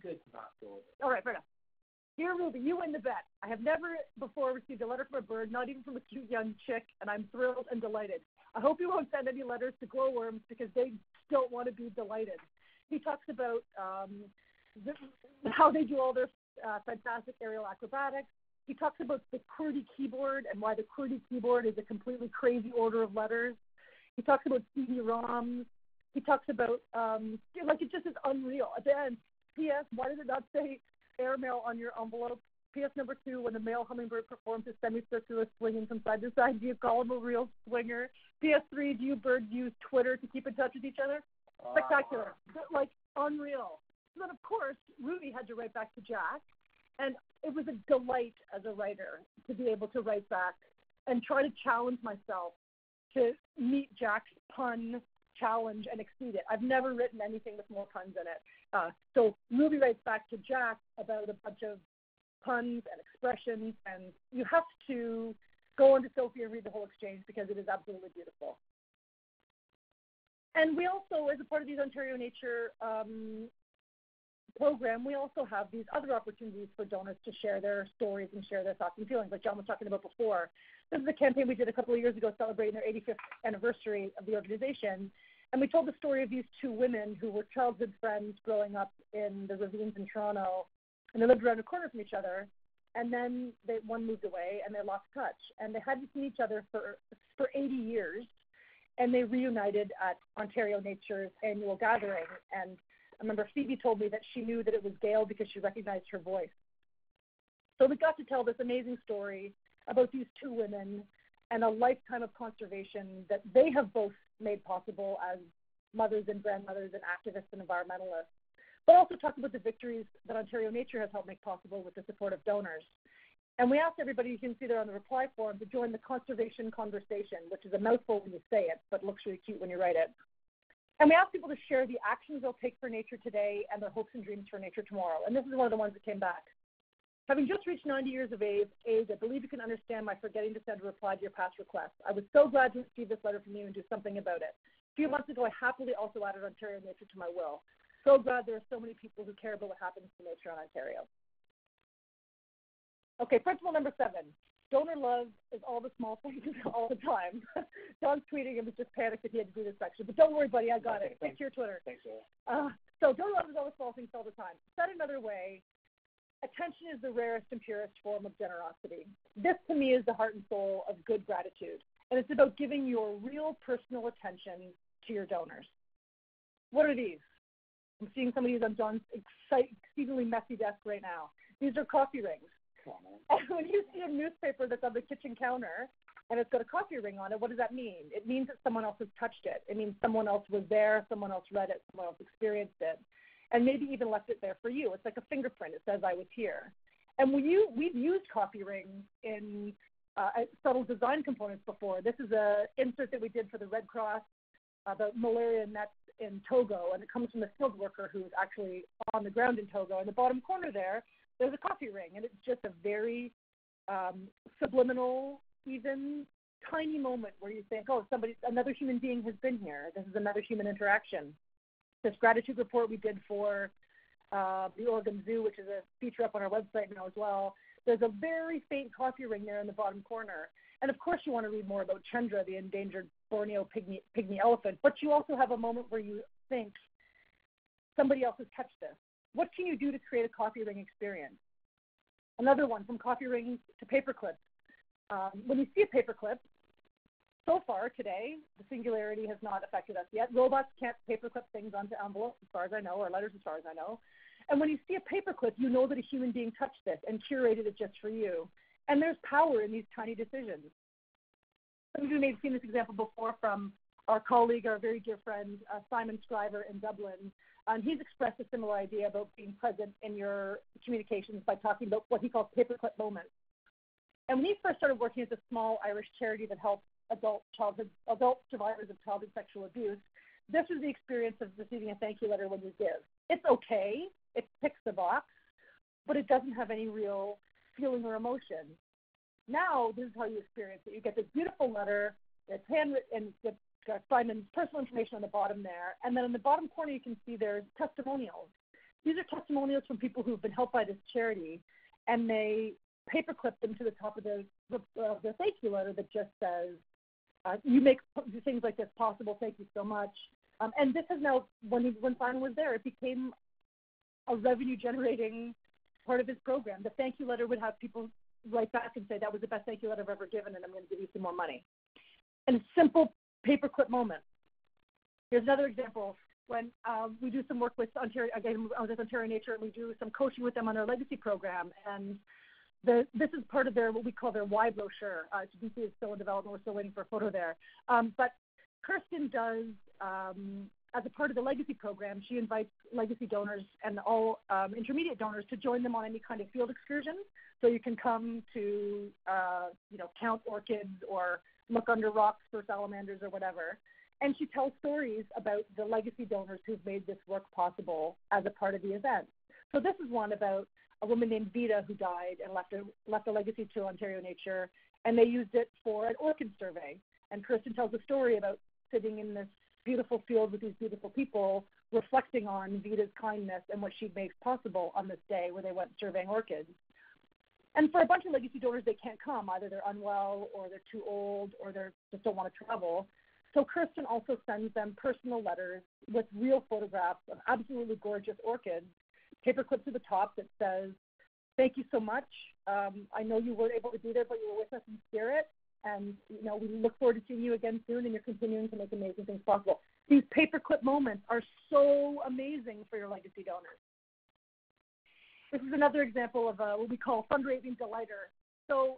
All right, fair enough. Dear Ruby, you win the bet. I have never before received a letter from a bird, not even from a cute young chick, and I'm thrilled and delighted. I hope you won't send any letters to glowworms because they don't want to be delighted. He talks about how they do all their fantastic aerial acrobatics. He talks about the QWERTY keyboard and why the QWERTY keyboard is a completely crazy order of letters. He talks about CD-ROMs. He talks about, it just is unreal. At the end, P.S., why does it not say airmail on your envelope? P.S. number 2, when the male hummingbird performs his semicircular swinging from side to side, do you call him a real swinger? P.S. 3, do you birds use Twitter to keep in touch with each other? Spectacular. Unreal. So then, of course, Ruby had to write back to Jack, and it was a delight as a writer to be able to write back and try to challenge myself to meet Jack's pun challenge and exceed it. I've never written anything with more puns in it. So Ruby writes back to Jack about a bunch of puns and expressions, and you have to go on to Sophie and read the whole exchange because it is absolutely beautiful. And we also, as a part of these Ontario Nature program, we also have these other opportunities for donors to share their stories and share their thoughts and feelings, like John was talking about before. This is a campaign we did a couple of years ago celebrating their 85th anniversary of the organization. And we told the story of these two women who were childhood friends growing up in the ravines in Toronto, and they lived around the corner from each other. And then one moved away, and they lost touch. And they hadn't seen each other for 80 years, and they reunited at Ontario Nature's annual gathering. And I remember Phoebe told me that she knew that it was Gail because she recognized her voice. So we got to tell this amazing story about these two women and a lifetime of conservation that they have both made possible as mothers and grandmothers and activists and environmentalists, but also talk about the victories that Ontario Nature has helped make possible with the support of donors. And we asked everybody, you can see there on the reply form, to join the conservation conversation, which is a mouthful when you say it, but looks really cute when you write it. And we asked people to share the actions they'll take for nature today and their hopes and dreams for nature tomorrow. And this is one of the ones that came back. Having just reached 90 years of age, I believe you can understand my forgetting to send a reply to your past requests. I was so glad to receive this letter from you and do something about it. A few months ago, I happily also added Ontario Nature to my will. So glad there are so many people who care about what happens to nature in Ontario. Okay, principle number 7. Donor love is all the small things all the time. John's tweeting and was just panicked that he had to do this section. But don't worry, buddy, I got it. It's your Twitter. Thanks, So donor love is all the small things all the time. Said another way, attention is the rarest and purest form of generosity. This, to me, is the heart and soul of good gratitude. And it's about giving your real personal attention to your donors. What are these? I'm seeing somebody who's on John's exceedingly messy desk right now. These are coffee rings. And when you see a newspaper that's on the kitchen counter and it's got a coffee ring on it, what does that mean? It means that someone else has touched it. It means someone else was there, someone else read it, someone else experienced it, and maybe even left it there for you. It's like a fingerprint. It says, I was here. And we've used coffee rings in subtle design components before. This is an insert that we did for the Red Cross, the malaria nets in Togo, and it comes from a field worker who's actually on the ground in Togo. In the bottom corner there's a coffee ring, and it's just a very subliminal, even tiny moment where you think, oh, another human being has been here. This is another human interaction. This gratitude report we did for the Oregon Zoo, which is a feature up on our website now as well, there's a very faint coffee ring there in the bottom corner. And, of course, you want to read more about Chendra, the endangered Borneo pygmy elephant, but you also have a moment where you think somebody else has touched this. What can you do to create a coffee ring experience? Another one, from coffee rings to paper clips. When you see a paper clip, so far today, the singularity has not affected us yet. Robots can't paper clip things onto envelopes, as far as I know, or letters, as far as I know. And when you see a paper clip, you know that a human being touched this and curated it just for you. And there's power in these tiny decisions. Some of you may have seen this example before from our colleague, our very dear friend, Simon Scriver in Dublin. And he's expressed a similar idea about being present in your communications by talking about what he calls paperclip moments. And when he first started working at a small Irish charity that helps adult survivors of childhood sexual abuse, this was the experience of receiving a thank you letter when you give. It's okay, it ticks the box, but it doesn't have any real feeling or emotion. Now, this is how you experience it. You get this beautiful letter, it's handwritten, and it's got Simon's personal information on the bottom there. And then in the bottom corner, you can see there's testimonials. These are testimonials from people who've been helped by this charity. and they paperclip them to the top of the thank you letter that just says, you make things like this possible, thank you so much. And this is now, when Simon was there, it became a revenue-generating part of his program. The thank you letter would have people write back and say, that was the best thank you letter I've ever given, and I'm going to give you some more money. And a simple paperclip moment. Here's another example. When we do some work with Ontario, again, I was at Ontario Nature, and we do some coaching with them on their legacy program. And this is part of their, what we call their why brochure. DC is still in development. We're still waiting for a photo there. But Kirsten does, as a part of the legacy program, she invites legacy donors and all intermediate donors to join them on any kind of field excursion. So you can come to, count orchids or look under rocks for salamanders or whatever. And she tells stories about the legacy donors who've made this work possible as a part of the event. So this is one about a woman named Vita who died and left a legacy to Ontario Nature, and they used it for an orchid survey. And Kirsten tells a story about sitting in this beautiful field with these beautiful people, reflecting on Vita's kindness and what she makes possible on this day where they went surveying orchids. And for a bunch of legacy donors, they can't come. Either they're unwell, or they're too old, or they just don't want to travel. So Kirsten also sends them personal letters with real photographs of absolutely gorgeous orchids, paperclip to the top that says, thank you so much. I know you weren't able to be there, but you were with us in spirit. And, we look forward to seeing you again soon, and you're continuing to make amazing things possible. These paperclip moments are so amazing for your legacy donors. This is another example of what we call fundraising delighter. So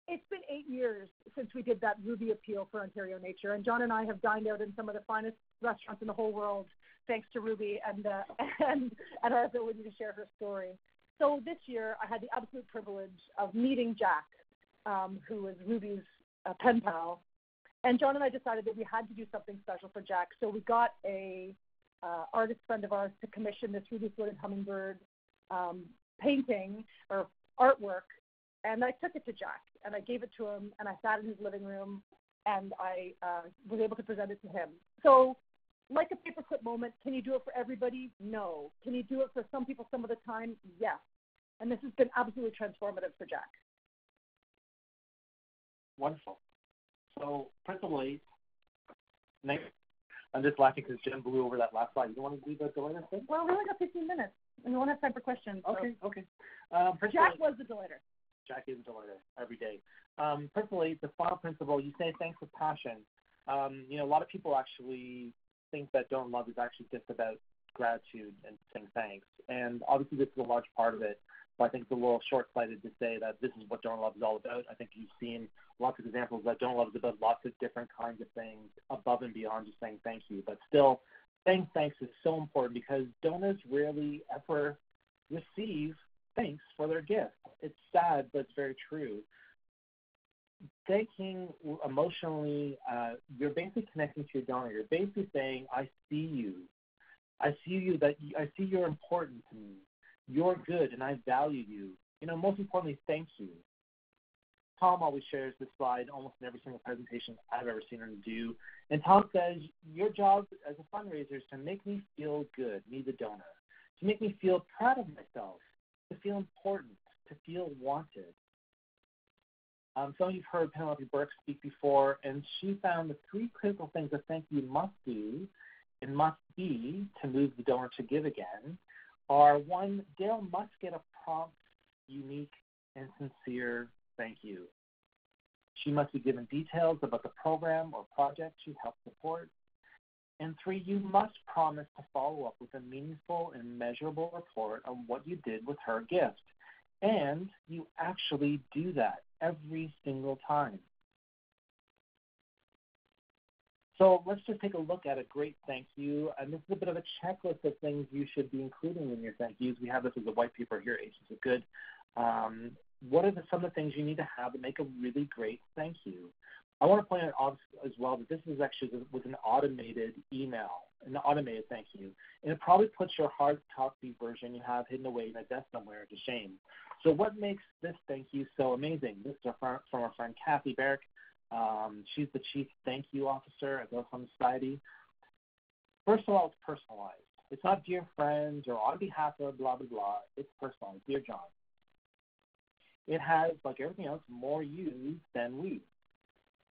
it's been 8 years since we did that Ruby appeal for Ontario Nature, and John and I have dined out in some of the finest restaurants in the whole world thanks to Ruby and our ability to share her story. So this year I had the absolute privilege of meeting Jack, who was Ruby's pen pal, and John and I decided that we had to do something special for Jack. So we got a artist friend of ours to commission this ruby-throated hummingbird painting or artwork, and I took it to Jack, and I gave it to him, and I sat in his living room, and I was able to present it to him. So like a paperclip moment, can you do it for everybody? No. Can you do it for some people some of the time? Yes. And this has been absolutely transformative for Jack. Wonderful. So, principally, next, I'm just laughing because Jen blew over that last slide. You don't want to do the delighter thing? Well, we only got 15 minutes, and we won't have time for questions. Okay. Jack was the delighter. Jack is a delighter every day. Personally, the final principle, you say thanks with passion. A lot of people actually think that Don't Love is actually just about gratitude and saying thanks. And obviously this is a large part of it, but I think it's a little short-sighted to say that this is what Don't Love is all about. I think you've seen lots of examples that Don't Love is about lots of different kinds of things above and beyond just saying thank you. But still, saying thanks is so important because donors rarely ever receive thanks for their gift. It's sad, but it's very true. Thanking emotionally, you're basically connecting to your donor. You're basically saying, I see you. I see you're important to me. You're good, and I value you. Most importantly, thank you. Tom always shares this slide almost in every single presentation I've ever seen him do. And Tom says, your job as a fundraiser is to make me feel good, me the donor, to make me feel proud of myself, to feel important, to feel wanted. Some of you've heard Penelope Burke speak before, and she found the 3 critical things a thank you must do and must be to move the donor to give again are 1, Dale must get a prompt, unique, and sincere thank you. She must be given details about the program or project she helped support. And 3, you must promise to follow up with a meaningful and measurable report on what you did with her gift. And you actually do that every single time. So let's just take a look at a great thank you. And this is a bit of a checklist of things you should be including in your thank yous. We have this as a white paper here, Agents of Good. What are some of the things you need to have to make a really great thank you? I want to point out as well that this is actually with an automated email, an automated thank you. And it probably puts your hard copy version you have hidden away in a desk somewhere to shame. So what makes this thank you so amazing? This is from our friend Kathy Barrick. She's the Chief Thank You Officer at the Fund Society. First of all, it's personalized. It's not dear friends or on behalf of blah, blah, blah. It's personalized. Dear John, It has, like everything else, more U's than we.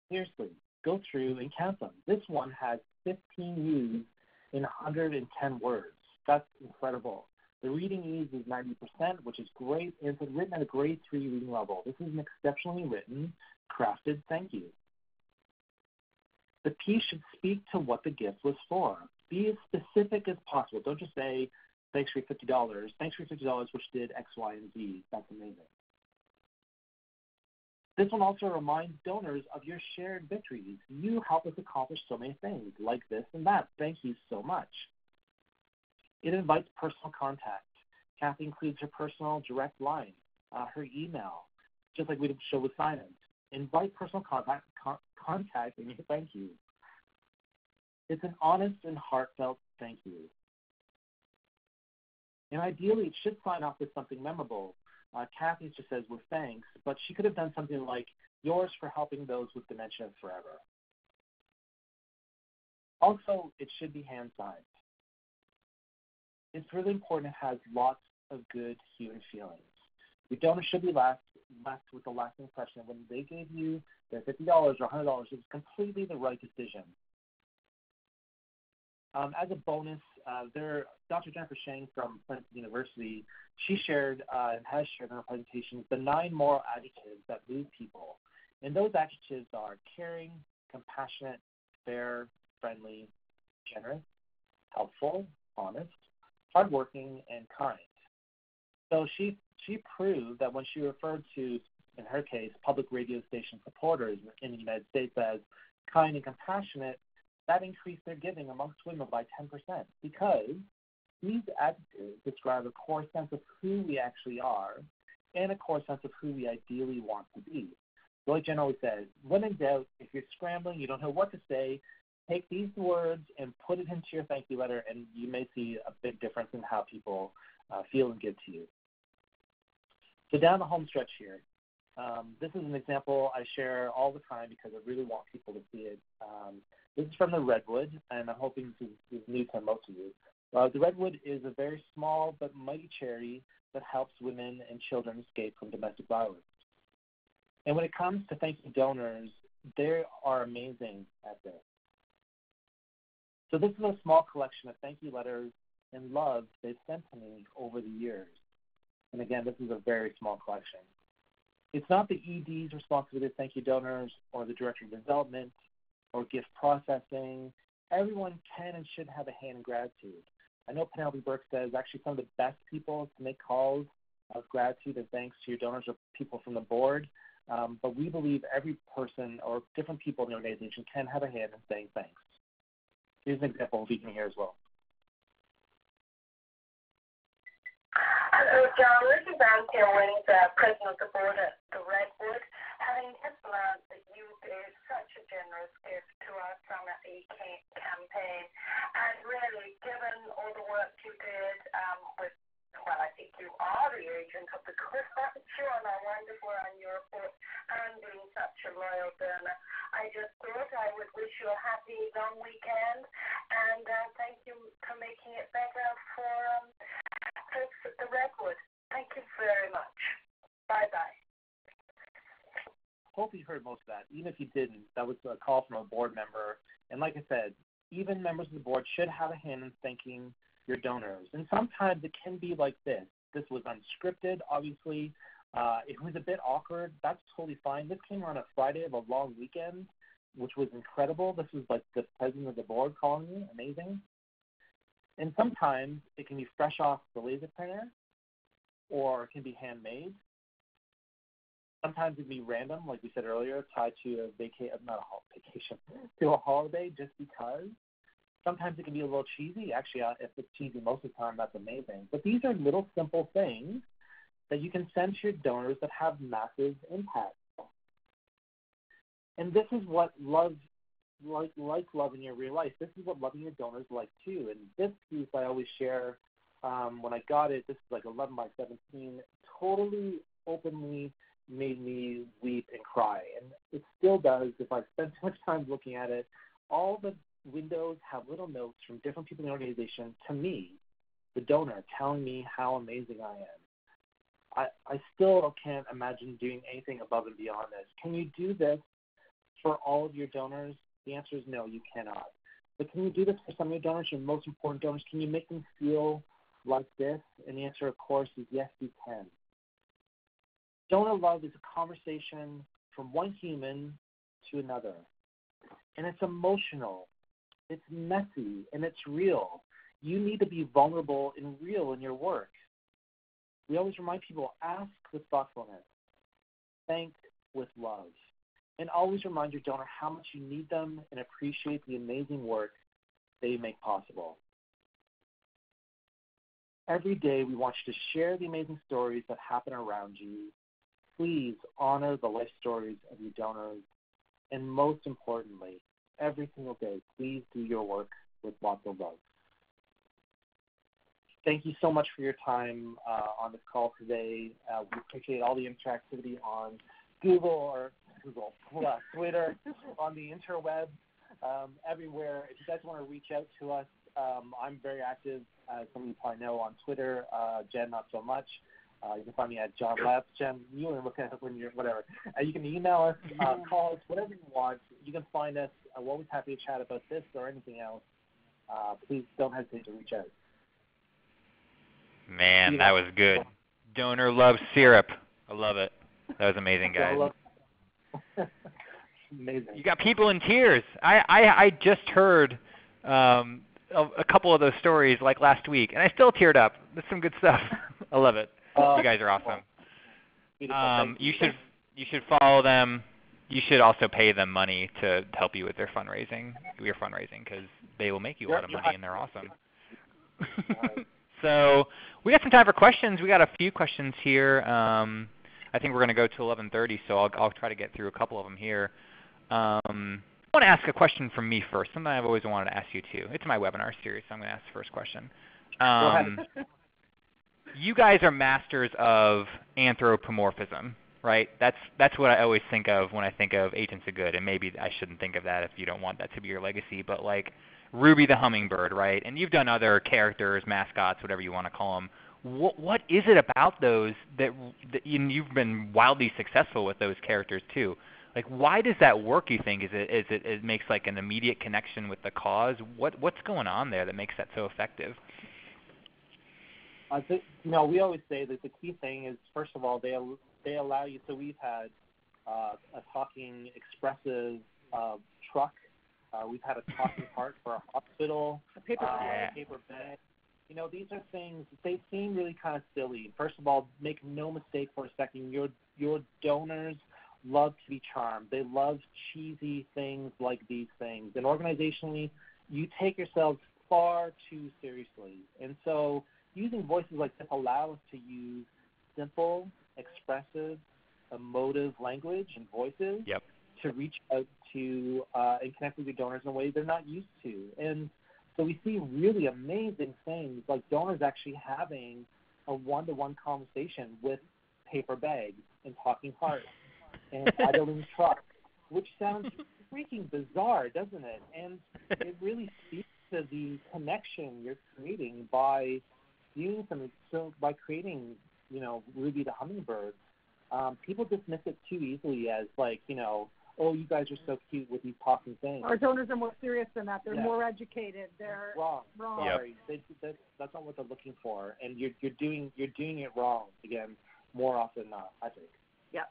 Seriously, go through and count them. This one has 15 U's in 110 words. That's incredible. The reading ease is 90%, which is great. It's written at a grade 3 reading level. This is an exceptionally written, crafted thank you. The piece should speak to what the gift was for. Be as specific as possible. Don't just say, thanks for $50. Thanks for $50, which did X, Y, and Z. That's amazing. This one also reminds donors of your shared victories. You help us accomplish so many things, like this and that. Thank you so much. It invites personal contact. Kathy includes her personal direct line, her email, just like we did show with Simon. Invite personal contact in your thank you. It's an honest and heartfelt thank you. And ideally, it should sign off with something memorable. Kathy just says with thanks, but she could have done something like yours for helping those with dementia forever. Also, it should be hand-signed. It's really important it has lots of good human feelings. Your donor should be left with the lasting impression when they gave you their $50 or $100, it was completely the right decision. As a bonus, Dr. Jennifer Shang from Princeton University, she shared and has shared in her presentation the 9 moral adjectives that move people. And those adjectives are caring, compassionate, fair, friendly, generous, helpful, honest, hardworking, and kind. So she proved that when she referred to, in her case, public radio station supporters in the United States as kind and compassionate, that increased their giving amongst women by 10% because these adjectives describe a core sense of who we actually are and a core sense of who we ideally want to be. So like Jen always says, when in doubt, if you're scrambling, you don't know what to say, take these words and put it into your thank you letter, and you may see a big difference in how people feel and give to you. So down the home stretch here, this is an example I share all the time because I really want people to see it. This is from the Redwood, and I'm hoping this is new to most of you. The Redwood is a very small but mighty charity that helps women and children escape from domestic violence. And when it comes to thank you donors, they are amazing at this. So this is a small collection of thank you letters and love they've sent to me over the years. And again, this is a very small collection. It's not the ED's responsibility to thank you donors or the Director of Development or gift processing. Everyone can and should have a hand in gratitude. I know Penelope Burke says actually some of the best people to make calls of gratitude and thanks to your donors are people from the board, but we believe every person or different people in the organization can have a hand in saying thanks. Here's an example we can hear as well. Hello, John. This is Anthea Wayne, the president of the board at the Redwood. Having just learned that you gave such a generous gift to our Summer E campaign, and really, given all the work you did with, well, I think you are the agent of the good you on our wonderful annual report and being such a loyal donor, I just thought I would wish you a happy long weekend, and thank you for making it better for folks at the Redwood. Thank you very much. Bye-bye. Hope you heard most of that. Even if you didn't, that was a call from a board member. And like I said, even members of the board should have a hand in thanking your donors. And sometimes it can be like this. This was unscripted, obviously. It was a bit awkward. That's totally fine. This came on a Friday of a long weekend, which was incredible. This was like the president of the board calling me. Amazing. And sometimes it can be fresh off the laser printer, or it can be handmade. Sometimes it can be random, like we said earlier, tied to a vacation, to a holiday just because. Sometimes it can be a little cheesy. Actually, if it's cheesy most of the time, that's amazing. But these are little simple things that you can send to your donors that have massive impact. And this is what love, like love in your real life, this is what loving your donors like too. And this piece I always share when I got it, this is like 11 by 17, totally openly made me weep and cry. And it still does if I spend too much time looking at it. All the windows have little notes from different people in the organization to me, the donor, telling me how amazing I am. I still can't imagine doing anything above and beyond this. Can you do this for all of your donors? The answer is no, you cannot. But can you do this for some of your donors, your most important donors? Can you make them feel like this? And the answer, of course, is yes, you can. Donor love is a conversation from one human to another. And it's emotional, it's messy, and it's real. You need to be vulnerable and real in your work. We always remind people, ask with thoughtfulness, thank with love, and always remind your donor how much you need them and appreciate the amazing work they make possible. Every day we want you to share the amazing stories that happen around you. Please honor the life stories of your donors. And most importantly, every single day, please do your work with lots of love. Thank you so much for your time on this call today. We appreciate all the interactivity on Twitter, on the interweb, everywhere. If you guys want to reach out to us, I'm very active, as some of you probably know, on Twitter. Jen, not so much. You can find me at John Lepp. Jen, you can look at it when you're whatever. You can email us, call us, whatever you want. You can find us. We're always happy to chat about this or anything else. Please don't hesitate to reach out. Man, that was good. Donor love syrup. I love it. That was amazing, guys. Amazing. You got people in tears. I just heard a couple of those stories like last week, and I still teared up. That's some good stuff. I love it. You guys are awesome. You should follow them. You should also pay them money to help you with their fundraising, because they will make you a lot of money, and they're awesome. So we got some time for questions. We got a few questions here. I think we're going to go to 11:30, so I'll try to get through a couple of them here. I want to ask a question from me first, something I've always wanted to ask you too. It's my webinar series, so I'm going to ask the first question. Go ahead. You guys are masters of anthropomorphism, right? That's what I always think of when I think of Agents of Good, and maybe I shouldn't think of that if you don't want that to be your legacy, but like Ruby the Hummingbird, right? And you've done other characters, mascots, whatever you want to call them. What is it about those that you've been wildly successful with those characters too? Like, why does that work, you think? Is it makes like an immediate connection with the cause? What's going on there that makes that so effective? I think, we always say that the key thing is, first of all, they allow you. So we've had a talking, expressive truck. We've had a talking heart for a hospital. A paper bag. These are things, they seem really kind of silly. First of all, make no mistake for a second, your donors love to be charmed. They love cheesy things like these things. And organizationally, you take yourselves far too seriously. And so using voices like this allow us to use simple, expressive, emotive language and voices to reach out to and connect with your donors in a way they're not used to. And so we see really amazing things like donors actually having a one-to-one conversation with paper bags and talking hearts and idling trucks, which sounds freaking bizarre, doesn't it? And it really speaks to the connection you're creating by doing something. So by creating, Ruby the Hummingbird, people dismiss it too easily as like, oh, you guys are so cute with these talking things. Our donors are more serious than that. They're more educated. They're wrong. Sorry, that's not what they're looking for, and you're doing it wrong again more often than not, I think. Yeah,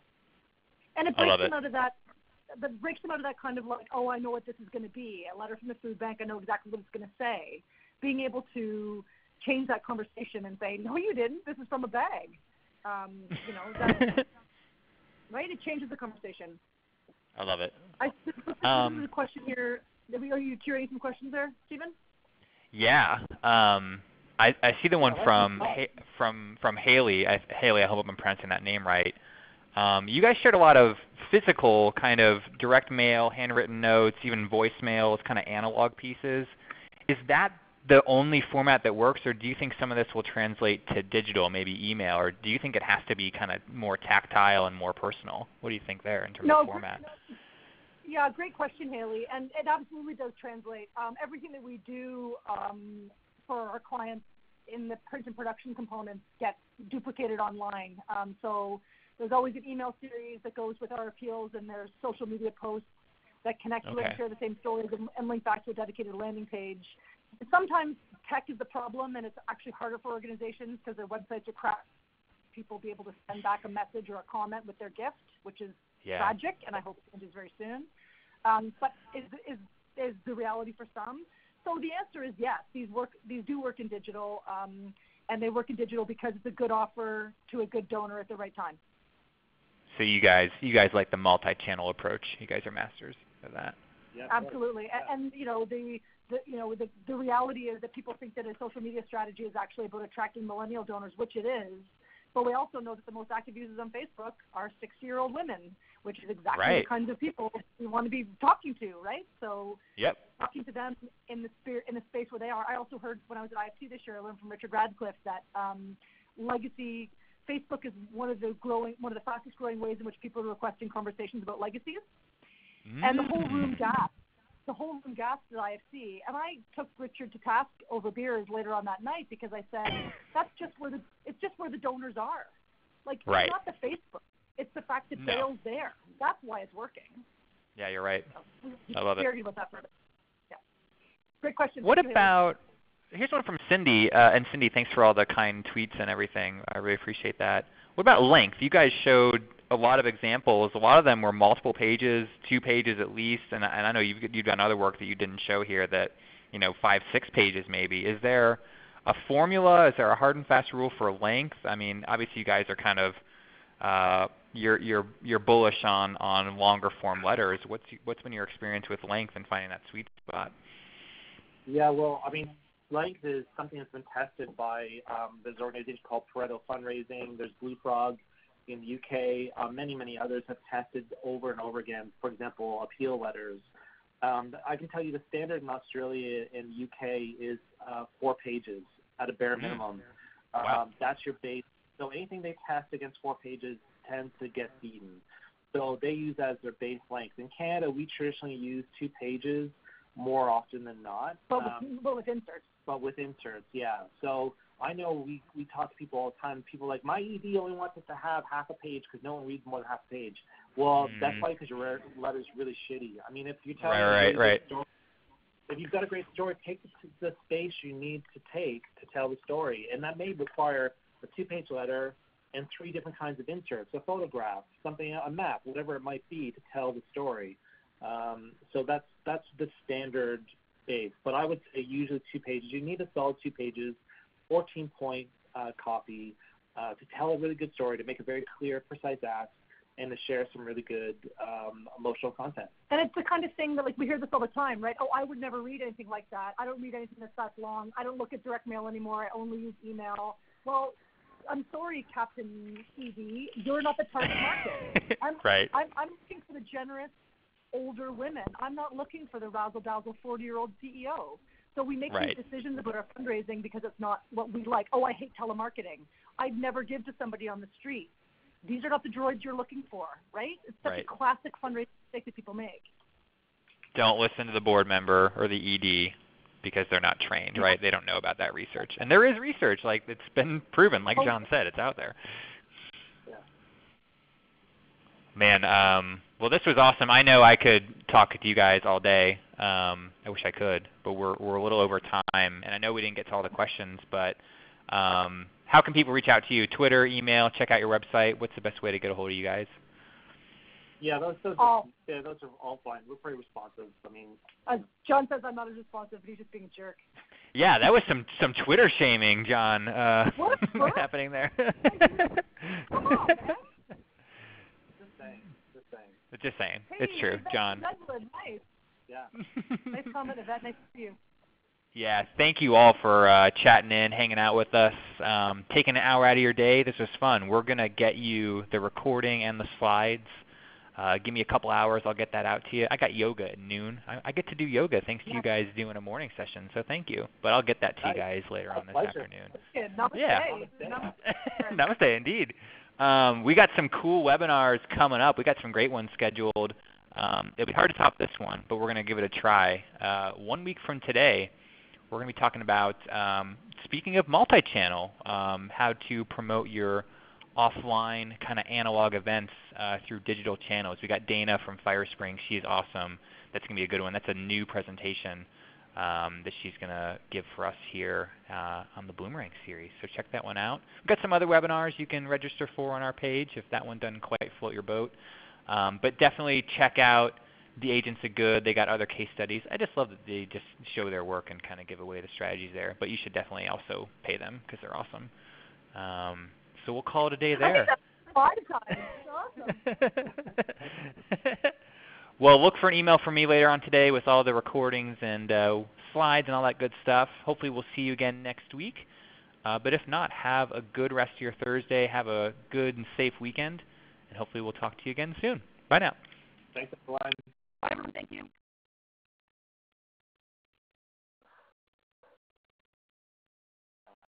and it breaks them out of that. That breaks them out of that kind of like, oh, I know what this is going to be. A letter from the food bank. I know exactly what it's going to say. Being able to change that conversation and say, no, you didn't. This is from a bag. That, right? It changes the conversation. I love it. This is a question here. Are you curating some questions there, Stephen? Yeah. I see the one from Haley. Haley, I hope I'm pronouncing that name right. You guys shared a lot of physical kind of direct mail, handwritten notes, even voicemails, kind of analog pieces. Is that the only format that works, or do you think some of this will translate to digital, maybe email, or do you think it has to be kind of more tactile and more personal? What do you think there in terms of format? Yeah, great question, Haley, and it absolutely does translate. Everything that we do for our clients in the print and production components get duplicated online. So there's always an email series that goes with our appeals, and there's social media posts that connect to it and share the same stories and link back to a dedicated landing page. And sometimes tech is the problem, and it's actually harder for organizations because their websites are crap. People be able to send back a message or a comment with their gift, which is tragic, and I hope it changes very soon. But is the reality for some. So the answer is yes. These do work in digital, and they work in digital because it's a good offer to a good donor at the right time. So you guys like the multi-channel approach. You guys are masters of that. Yeah, absolutely. And the reality is that people think that a social media strategy is actually about attracting millennial donors, which it is. But we also know that the most active users on Facebook are 60-year-old women, which is exactly the kinds of people we want to be talking to, right? So talking to them in the space where they are. I also heard when I was at IFC this year, I learned from Richard Radcliffe that legacy Facebook is one of the fastest growing ways in which people are requesting conversations about legacies. And the whole room gasped. The whole room gasped at IFC, and I took Richard to task over beers later on that night because I said it's just where the donors are. Like it's not the Facebook, it's the fact that Dale's there. That's why it's working. Yeah, you're right. So, I love it. About that for yeah. Great question. What about? Here's one from Cindy. And Cindy, thanks for all the kind tweets and everything. I really appreciate that. What about length? You guys showed a lot of examples. A lot of them were multiple pages, 2 pages at least, and I know you've done other work that you didn't show here that 5, 6 pages maybe. Is there a formula? Is there a hard and fast rule for length? I mean, obviously you guys are kind of you're bullish on longer form letters. What's been your experience with length and finding that sweet spot? Yeah, well, I mean, length is something that's been tested by there's an organization called Pareto Fundraising. There's Blue Frog in the UK. Many others have tested over and over again. For example, appeal letters. I can tell you the standard in Australia and UK is 4 pages at a bare minimum. Wow. That's your base. So anything they test against 4 pages tends to get beaten. So they use that as their base length. In Canada, we traditionally use 2 pages more often than not. But with inserts. But with inserts, yeah. So I know we talk to people all the time. People are like, my ED only wants us to have half a page because no one reads more than half a page. Well, that's probably because your letter's really shitty. I mean, if you're telling a story, if you've got a great story, take the space you need to take to tell the story. And that may require a 2-page letter and 3 different kinds of inserts, a photograph, a map, whatever it might be to tell the story. So that's the standard base. But I would say usually 2 pages. You need a solid 2 pages, 14-point copy to tell a really good story, to make a very clear, precise ask, and to share some really good emotional content. And it's the kind of thing that, like, we hear this all the time, right? Oh, I would never read anything like that. I don't read anything that's that long. I don't look at direct mail anymore. I only use email. Well, I'm sorry, Captain ED, you're not the target market. I'm looking for the generous older women. I'm not looking for the razzle-dazzle 40-year-old CEO. So we make these decisions about our fundraising because it's not what we like. Oh, I hate telemarketing. I'd never give to somebody on the street. These are not the droids you're looking for, right? It's such a classic fundraising mistake that people make. Don't listen to the board member or the ED because they're not trained, right? They don't know about that research. And there is research, like, it's been proven, like John said, it's out there. Yeah. Man, well, this was awesome. I know I could talk to you guys all day. I wish I could, but we're a little over time, and I know we didn't get to all the questions, but how can people reach out to you? Twitter, email, check out your website. What's the best way to get a hold of you guys? Yeah, those are all fine. We're pretty responsive. I mean, John says I'm not as responsive, but he's just being a jerk. Yeah, that was some Twitter shaming, John. What's happening there? Come on, man. Just saying. Hey, it's true, John. Nice. Yeah. Nice comment, Yvette. Nice to see you. Yeah, thank you all for chatting in, hanging out with us, taking an hour out of your day. This was fun. We're going to get you the recording and the slides. Give me a couple hours. I'll get that out to you. I got yoga at noon. I get to do yoga thanks to you guys doing a morning session, so thank you. But I'll get that to you guys later on this afternoon. Namaste. Yeah. Namaste, indeed. We got some cool webinars coming up. We got some great ones scheduled. It'll be hard to top this one, but we're going to give it a try. 1 week from today, we're going to be talking about, speaking of multi-channel, how to promote your offline kind of analog events through digital channels. We got Dana from Firespring. She is awesome. That's going to be a good one. That's a new presentation that she's going to give for us here on the Bloomerang series. So check that one out. We've got some other webinars you can register for on our page if that one doesn't quite float your boat. But definitely check out The Agents of Good. They got other case studies. I just love that they just show their work and kind of give away the strategies there. But you should definitely also pay them because they're awesome. So we'll call it a day there. I think that's 5 times. Awesome. Well, look for an email from me later on today with all the recordings and slides and all that good stuff. Hopefully we'll see you again next week. But if not, have a good rest of your Thursday. Have a good and safe weekend. And hopefully we'll talk to you again soon. Bye now. Thanks, everyone. Bye, everyone. Thank you.